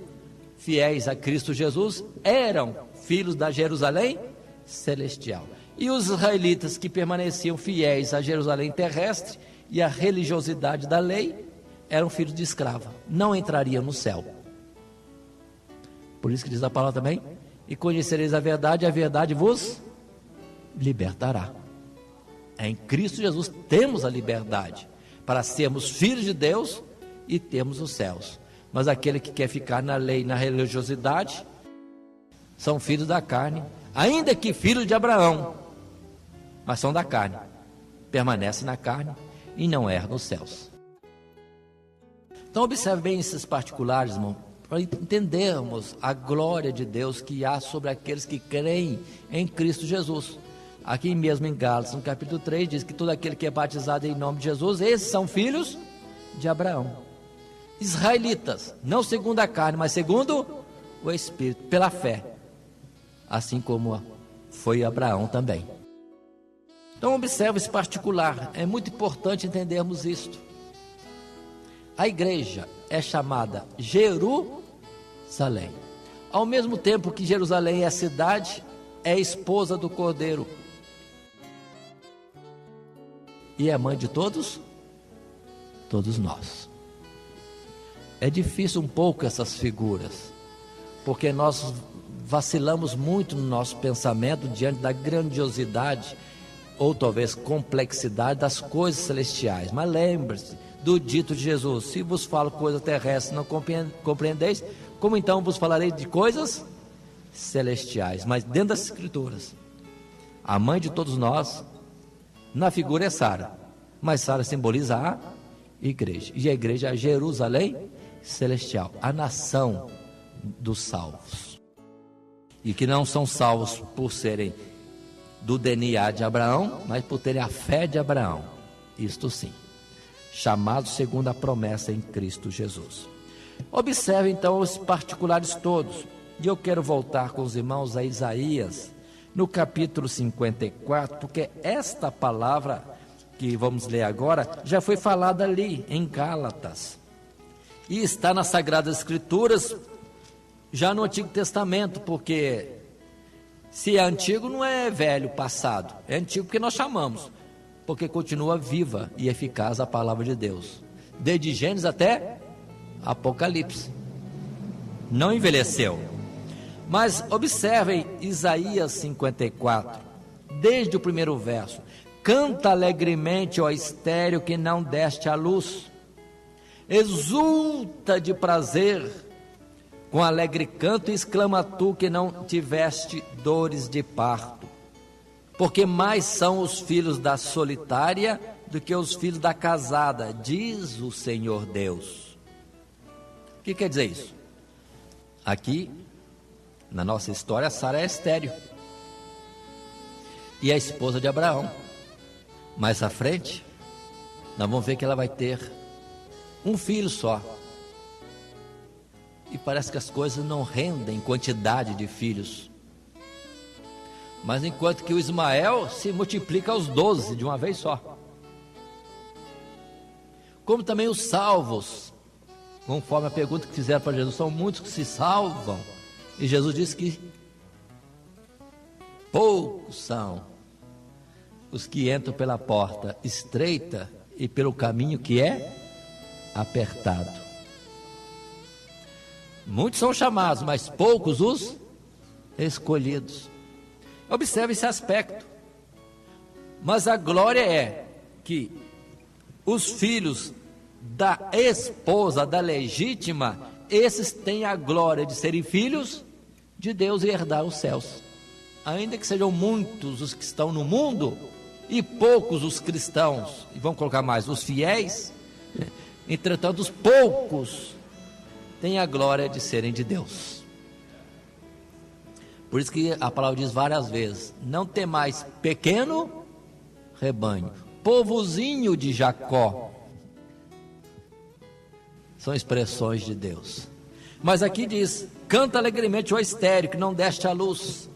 fiéis a Cristo Jesus, eram filhos da Jerusalém celestial. E os israelitas que permaneciam fiéis a Jerusalém terrestre e a religiosidade da lei, eram filhos de escrava, não entrariam no céu. Por isso que diz a palavra também: e conhecereis a verdade vos libertará. Em Cristo Jesus temos a liberdade para sermos filhos de Deus e termos os céus. Mas aquele que quer ficar na lei, na religiosidade, são filhos da carne, ainda que filhos de Abraão, mas são da carne, permanecem na carne e não herdam os céus. Então observe bem esses particulares, irmão, para entendermos a glória de Deus que há sobre aqueles que creem em Cristo Jesus. Aqui mesmo em Gálatas, no capítulo 3, diz que todo aquele que é batizado em nome de Jesus, esses são filhos de Abraão. Israelitas, não segundo a carne, mas segundo o Espírito, pela fé, assim como foi Abraão também. Então observe esse particular, é muito importante entendermos isto. A igreja é chamada Jerusalém, ao mesmo tempo que Jerusalém é a cidade, é a esposa do Cordeiro e é mãe de todos nós. É difícil um pouco essas figuras, porque nós vacilamos muito no nosso pensamento diante da grandiosidade ou talvez complexidade das coisas celestiais. Mas lembre-se do dito de Jesus: se vos falo coisa terrestre não compreendeis, como então vos falarei de coisas celestiais? Mas dentro das Escrituras, a mãe de todos nós, na figura é Sara, mas Sara simboliza a igreja, e a igreja é a Jerusalém celestial, a nação dos salvos, e que não são salvos por serem do DNA de Abraão, mas por terem a fé de Abraão, isto sim, chamados segundo a promessa em Cristo Jesus. Observe então os particulares todos, e eu quero voltar com os irmãos a Isaías, no capítulo 54, porque esta palavra que vamos ler agora já foi falada ali em Gálatas, e está nas Sagradas Escrituras, já no Antigo Testamento, porque se é antigo não é velho, passado, é antigo porque nós chamamos, porque continua viva e eficaz a palavra de Deus, desde Gênesis até Apocalipse, não envelheceu. Mas observem Isaías 54, desde o primeiro verso: canta alegremente, ó estéril, que não deste à luz, exulta de prazer, com alegre canto exclama tu que não tiveste dores de parto, porque mais são os filhos da solitária do que os filhos da casada, diz o Senhor Deus. O que quer dizer isso? Aqui, na nossa história, Sara é estéril e é a esposa de Abraão. Mais à frente, nós vamos ver que ela vai ter um filho só. E parece que as coisas não rendem quantidade de filhos. Mas enquanto que o Ismael se multiplica aos 12 de uma vez só. Como também os salvos, conforme a pergunta que fizeram para Jesus, são muitos que se salvam. E Jesus disse que poucos são os que entram pela porta estreita e pelo caminho que é apertado. Muitos são chamados, mas poucos os escolhidos. Observe esse aspecto. Mas a glória é que os filhos da esposa, da legítima, esses têm a glória de serem filhos de Deus e herdar os céus. Ainda que sejam muitos os que estão no mundo e poucos os cristãos, e vamos colocar mais, os fiéis, entretanto os poucos têm a glória de serem de Deus. Por isso que a palavra diz várias vezes: não temais, pequeno rebanho, povozinho de Jacó. São expressões de Deus. Mas aqui diz: canta alegremente, ó estéril, que não deste à luz,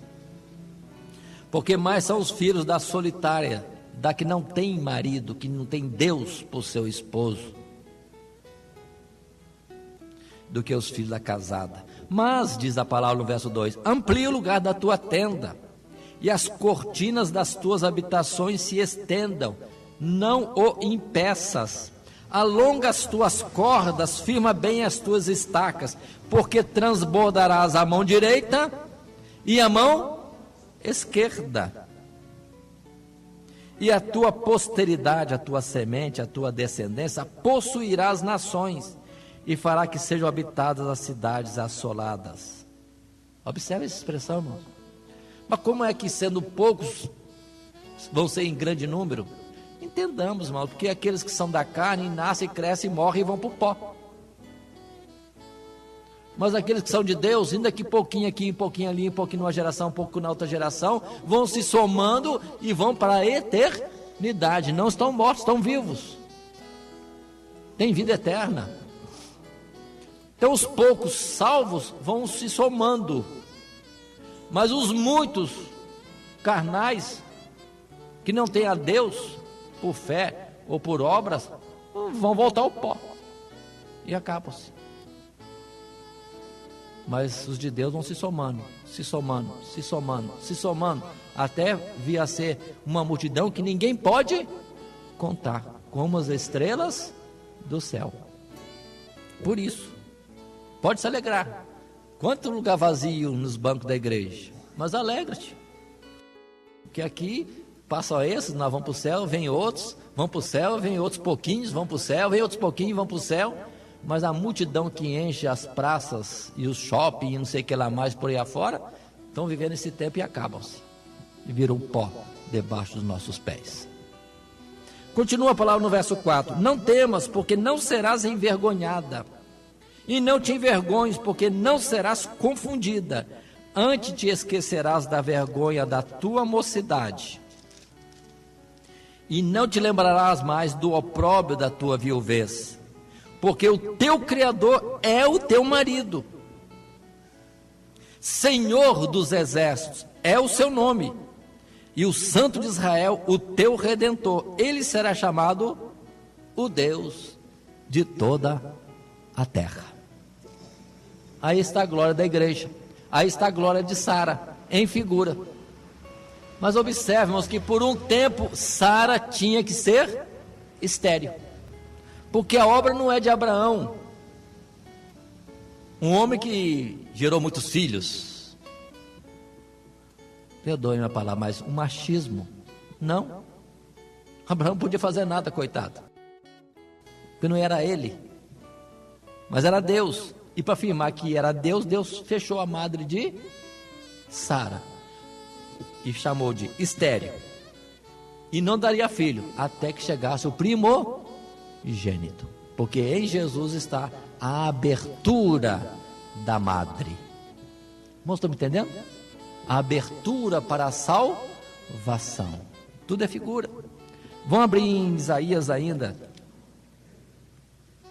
porque mais são os filhos da solitária, da que não tem marido, que não tem Deus por seu esposo, do que os filhos da casada. Mas, diz a palavra no verso 2, amplia o lugar da tua tenda, e as cortinas das tuas habitações se estendam, não o impeças. Alonga as tuas cordas, firma bem as tuas estacas, porque transbordarás a mão direita e a mão esquerda. E a tua posteridade, a tua semente, a tua descendência possuirá as nações, e fará que sejam habitadas as cidades assoladas. Observe essa expressão, irmão. Mas como é que sendo poucos vão ser em grande número? Entendamos, irmão, porque aqueles que são da carne nascem, crescem, morrem e vão para o pó. Mas aqueles que são de Deus, ainda que pouquinho aqui, pouquinho ali, pouquinho numa geração, pouco na outra geração, vão se somando e vão para a eternidade. Não estão mortos, estão vivos. Tem vida eterna. Então os poucos salvos vão se somando, mas os muitos carnais, que não têm a Deus por fé ou por obras, vão voltar ao pó e acabam-se. Mas os de Deus vão se somando, se somando, se somando, se somando, até vir a ser uma multidão que ninguém pode contar, como as estrelas do céu. Por isso, pode se alegrar, Quanto lugar vazio nos bancos da igreja? Mas alegra-te, porque aqui passam esses, nós vamos para o céu, vem outros, vão para o céu, vem outros pouquinhos, vão para o céu, vem outros pouquinhos, vão para o céu. Mas a multidão que enche as praças e os shopping e não sei o que lá mais por aí afora, estão vivendo esse tempo e acabam-se, e viram pó debaixo dos nossos pés. Continua a palavra no verso 4: não temas, porque não serás envergonhada, e não te envergonhes, porque não serás confundida. Antes te esquecerás da vergonha da tua mocidade, e não te lembrarás mais do opróbrio da tua viuvez, porque o teu Criador é o teu marido, Senhor dos exércitos é o seu nome, e o Santo de Israel o teu Redentor. Ele será chamado o Deus de toda a terra. Aí está a glória da igreja, aí está a glória de Sara, em figura. Mas observemos que por um tempo Sara tinha que ser estéril, porque a obra não é de Abraão, um homem que gerou muitos filhos. Perdoe-me a palavra, mas um machismo. Não, Abraão não podia fazer nada, coitado, porque não era ele, mas era Deus. E para afirmar que era Deus, Deus fechou a madre de Sara e chamou de estéril, e não daria filho até que chegasse o primogênito, porque em Jesus está a abertura da madre. Irmãos, estão me entendendo? A abertura para a salvação. Tudo é figura. Vamos abrir em Isaías ainda,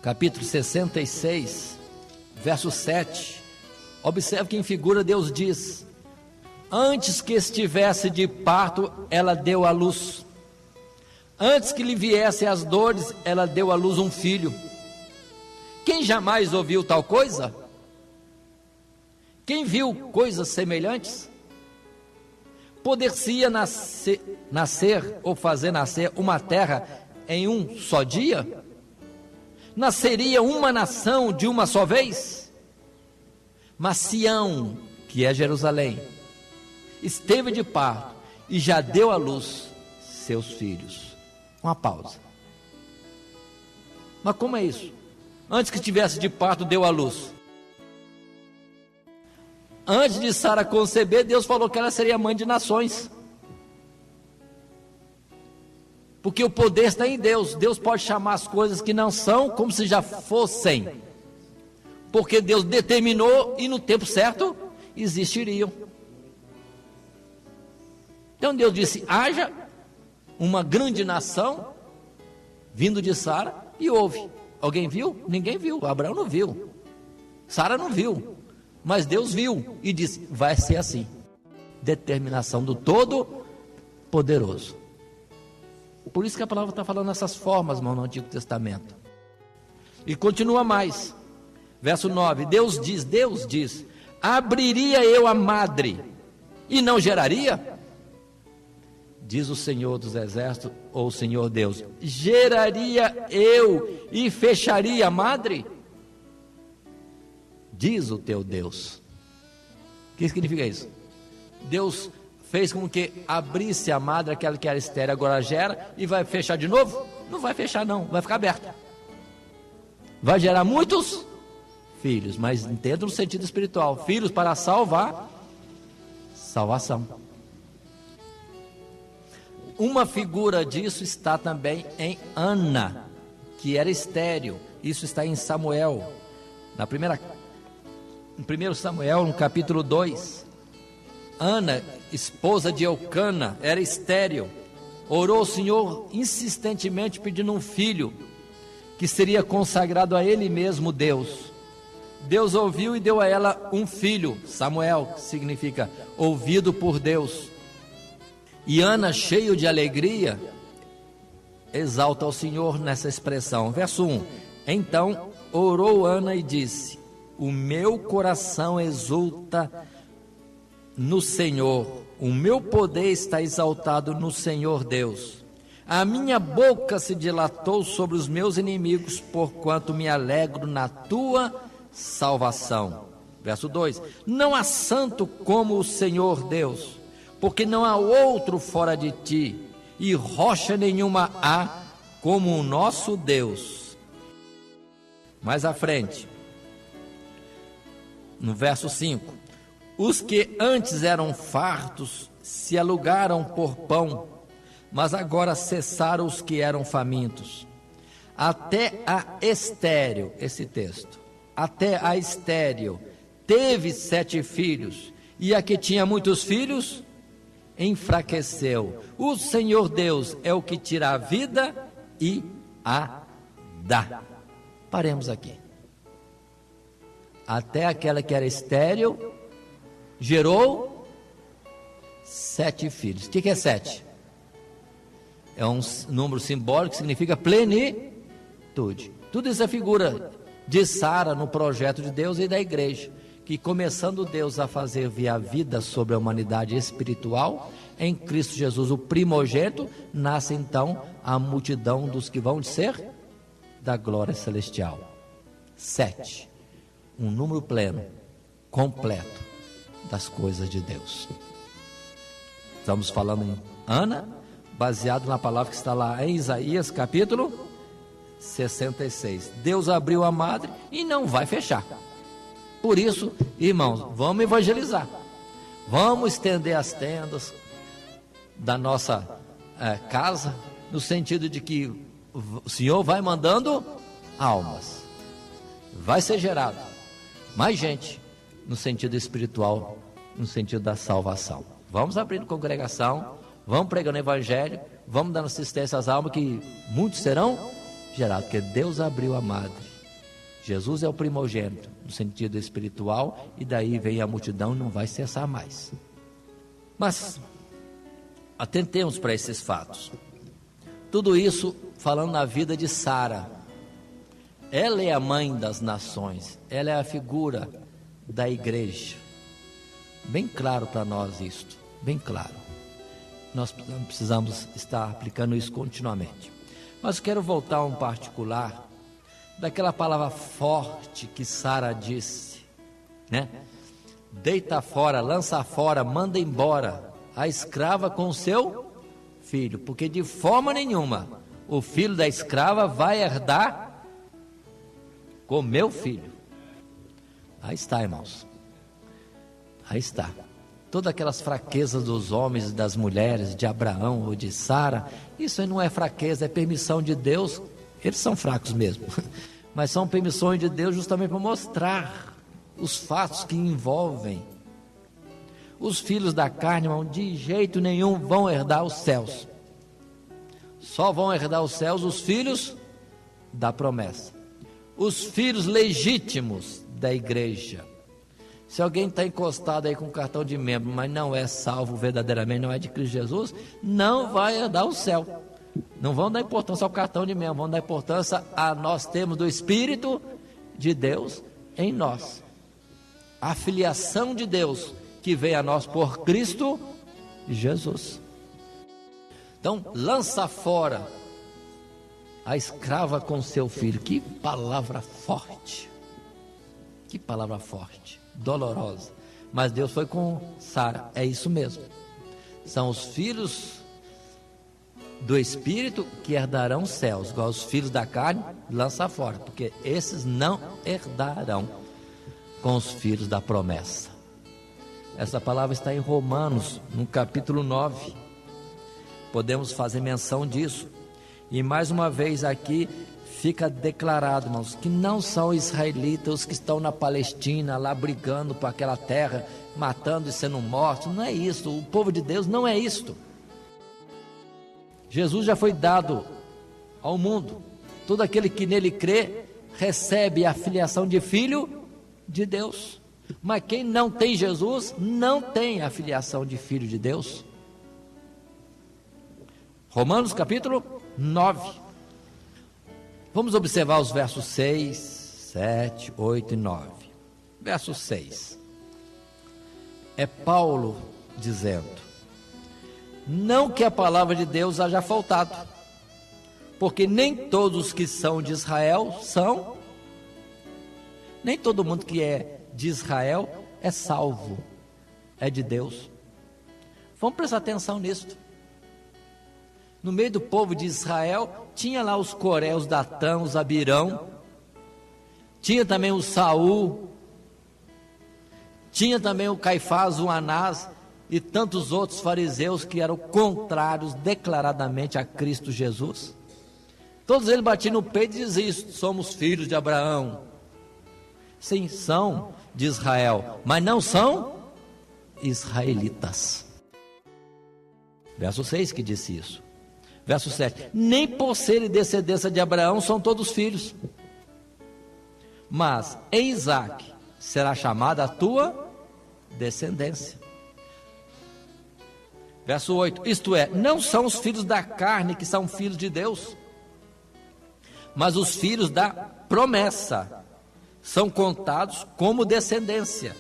capítulo 66, verso 7. Observe que em figura Deus diz: antes que estivesse de parto, ela deu à luz. Antes que lhe viessem as dores, ela deu à luz um filho. Quem jamais ouviu tal coisa? Quem viu coisas semelhantes? Poder-se-ia nascer ou fazer nascer uma terra em um só dia? Nasceria uma nação de uma só vez? Mas Sião, que é Jerusalém, esteve de parto e já deu à luz seus filhos. Uma pausa. Mas como é isso? Antes que estivesse de parto, deu à luz. Antes de Sara conceber, Deus falou que ela seria mãe de nações, porque o poder está em Deus. Deus pode chamar as coisas que não são como se já fossem, porque Deus determinou e no tempo certo existiriam. Então Deus disse: haja uma grande nação vindo de Sara, e houve. Alguém viu? Ninguém viu. Abraão não viu, Sara não viu, mas Deus viu e disse: vai ser assim. Determinação do Todo-Poderoso. Por isso que a palavra está falando nessas formas, irmão, no Antigo Testamento. E continua mais, verso 9: Deus diz: abriria eu a madre e não geraria? Diz o Senhor dos exércitos, ou o Senhor Deus: geraria eu e fecharia a madre? Diz o teu Deus. O que significa isso? Deus fez com que abrisse a madre, aquela que era estéril, agora gera, e vai fechar de novo? Não vai fechar não, vai ficar aberta. Vai gerar muitos filhos, mas entenda no sentido espiritual, filhos para salvação. Uma figura disso está também em Ana, que era estéril. Isso está em Samuel, em 1 Samuel, no capítulo 2. Ana, esposa de Eucana, era estéril. Orou ao Senhor insistentemente pedindo um filho, que seria consagrado a Ele mesmo, Deus. Deus ouviu e deu a ela um filho, Samuel, que significa ouvido por Deus. E Ana, cheio de alegria, exalta ao Senhor nessa expressão. Verso 1: então orou Ana e disse: o meu coração exulta no Senhor, o meu poder está exaltado no Senhor Deus. A minha boca se dilatou sobre os meus inimigos, porquanto me alegro na tua salvação. Verso 2: não há santo como o Senhor Deus, porque não há outro fora de ti, e rocha nenhuma há como o nosso Deus. Mais à frente, no verso 5: os que antes eram fartos se alugaram por pão, mas agora cessaram os que eram famintos. Até a estéril, esse texto, até a estéril teve 7 filhos, e a que tinha muitos filhos enfraqueceu. O Senhor Deus é o que tira a vida e a dá. Paremos aqui. Até aquela que era estéril gerou 7 filhos. O que é 7? É um número simbólico que significa plenitude. Tudo isso é figura de Sara no projeto de Deus e da igreja, que começando Deus a fazer vir a vida sobre a humanidade espiritual, em Cristo Jesus, o primogênito, nasce então a multidão dos que vão ser da glória celestial. 7, um número pleno, completo das coisas de Deus. Estamos falando em Ana, baseado na palavra que está lá em Isaías capítulo 66. Deus abriu a madre e não vai fechar. Por isso, irmãos, vamos evangelizar, vamos estender as tendas da nossa casa, no sentido de que o Senhor vai mandando almas, vai ser gerado mais gente no sentido espiritual, no sentido da salvação. Vamos abrindo congregação, vamos pregando o evangelho, vamos dando assistência às almas, que muitos serão gerados, porque Deus abriu a madre. Jesus é o primogênito no sentido espiritual, e daí vem a multidão e não vai cessar mais. Mas atentemos para esses fatos. Tudo isso falando na vida de Sara. Ela é a mãe das nações, ela é a figura da igreja. Bem claro para nós isto, bem claro. Nós precisamos estar aplicando isso continuamente. Mas quero voltar a um particular daquela palavra forte que Sara disse, né? Deita fora, lança fora, manda embora a escrava com o seu filho, porque de forma nenhuma o filho da escrava vai herdar com meu filho. Aí está, irmãos, aí está. Todas aquelas fraquezas dos homens e das mulheres, de Abraão ou de Sara, isso aí não é fraqueza, é permissão de Deus. Eles são fracos mesmo, mas são permissões de Deus justamente para mostrar os fatos que envolvem. Os filhos da carne, irmão, de jeito nenhum vão herdar os céus. Só vão herdar os céus os filhos da promessa, os filhos legítimos da igreja. Se alguém está encostado aí com um cartão de membro, mas não é salvo verdadeiramente, não é de Cristo Jesus, não vai herdar o céu. Não vão dar importância ao cartão de membro, vão dar importância a nós termos do Espírito de Deus em nós. A filiação de Deus que vem a nós por Cristo Jesus. Então, lança fora a escrava com seu filho. Que palavra forte, que palavra forte, dolorosa. Mas Deus foi com Sara, é isso mesmo. São os filhos do Espírito que herdarão os céus, igual os filhos da carne, lança fora, porque esses não herdarão com os filhos da promessa. Essa palavra está em Romanos, no capítulo 9, podemos fazer menção disso, e mais uma vez aqui fica declarado, irmãos, que não são israelitas os que estão na Palestina, lá brigando por aquela terra, matando e sendo mortos, não é isso, o povo de Deus não é isto. Jesus já foi dado ao mundo, todo aquele que nele crê, recebe a filiação de filho de Deus, mas quem não tem Jesus, não tem a filiação de filho de Deus. Romanos capítulo 9, vamos observar os versos 6, 7, 8 e 9. Verso 6, é Paulo dizendo: não que a palavra de Deus haja faltado, porque nem todos os que são de Israel são, nem todo mundo que é de Israel é salvo, é de Deus. Vamos prestar atenção nisso. No meio do povo de Israel, tinha lá os Coré, os Datã, os Abirão, tinha também o Saul, tinha também o Caifás, o Anás e tantos outros fariseus que eram contrários declaradamente a Cristo Jesus. Todos eles batiam no peito e diziam isso: somos filhos de Abraão. Sim, são de Israel, mas não são israelitas. Verso 6 que disse isso. Verso 7: nem por serem descendência de Abraão são todos filhos, mas em Isaque será chamada a tua descendência. Verso 8: isto é, não são os filhos da carne que são filhos de Deus, mas os filhos da promessa são contados como descendência,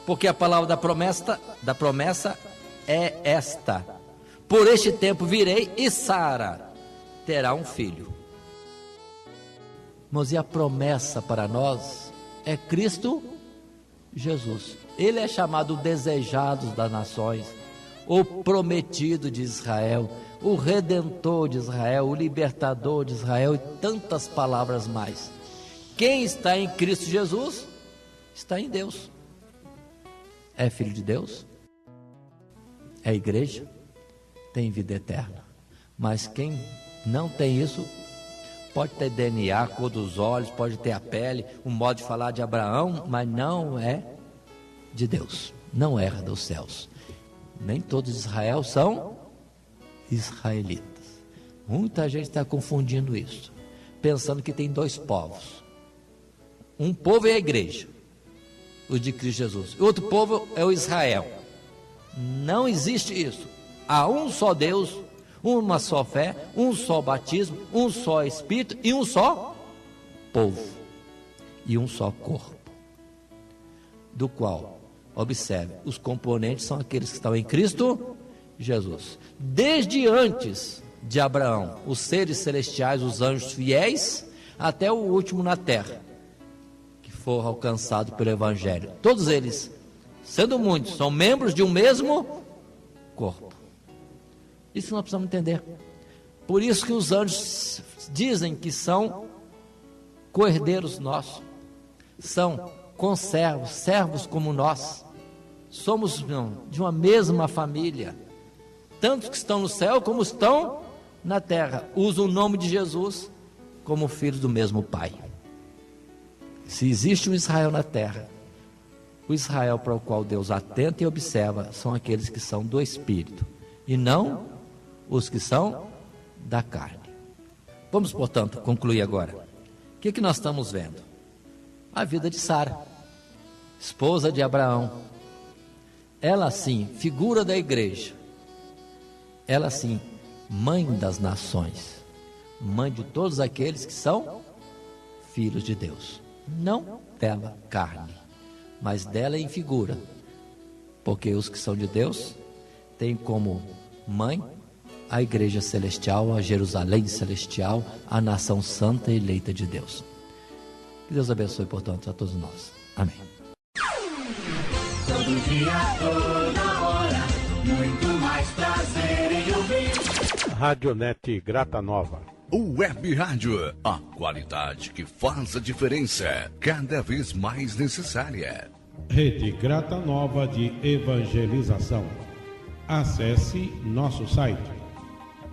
porque a palavra da promessa é esta: por este tempo virei e Sara terá um filho. Mas e a promessa para nós é Cristo Jesus. Ele é chamado o desejado das nações, o prometido de Israel, o redentor de Israel, o libertador de Israel e tantas palavras mais. Quem está em Cristo Jesus está em Deus. É filho de Deus, é igreja, tem vida eterna. Mas quem não tem isso, pode ter DNA, a cor dos olhos, pode ter a pele, o modo de falar de Abraão, mas não é de Deus, não é dos céus. Nem todos de Israel são israelitas. Muita gente está confundindo isso, pensando que tem dois povos. Um povo é a igreja, o de Cristo Jesus, e outro povo é o Israel. Não existe isso. Há um só Deus, uma só fé, um só batismo, um só Espírito e um só povo e um só corpo, do qual, observe, os componentes são aqueles que estão em Cristo Jesus. Desde antes de Abraão, os seres celestiais, os anjos fiéis, até o último na terra, que for alcançado pelo Evangelho. Todos eles, sendo muitos, são membros de um mesmo corpo. Isso nós precisamos entender. Por isso que os anjos dizem que são co-herdeiros nossos, são conservos, servos como nós. Somos de uma mesma família, tanto que estão no céu como estão na terra. Usam o nome de Jesus como filhos do mesmo Pai. Se existe um Israel na terra, o Israel para o qual Deus atenta e observa são aqueles que são do Espírito e não os que são da carne. Vamos, portanto, concluir agora. O que nós estamos vendo? A vida de Sara, esposa de Abraão. Ela sim, figura da igreja. Ela sim, mãe das nações, mãe de todos aqueles que são filhos de Deus. Não dela carne, mas dela em figura, porque os que são de Deus têm como mãe a igreja celestial, a Jerusalém celestial, a nação santa e eleita de Deus. Que Deus abençoe, portanto, a todos nós. Amém. Todo dia, toda hora, muito mais prazer em ouvir. Radionet Grata Nova. Web Rádio, a qualidade que faz a diferença, cada vez mais necessária. Rede Grata Nova de Evangelização. Acesse nosso site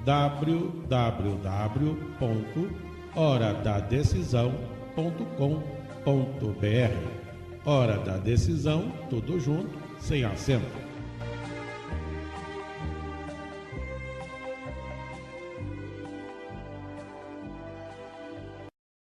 www.horadadecisão.com.br. Hora da Decisão, tudo junto, sem acento.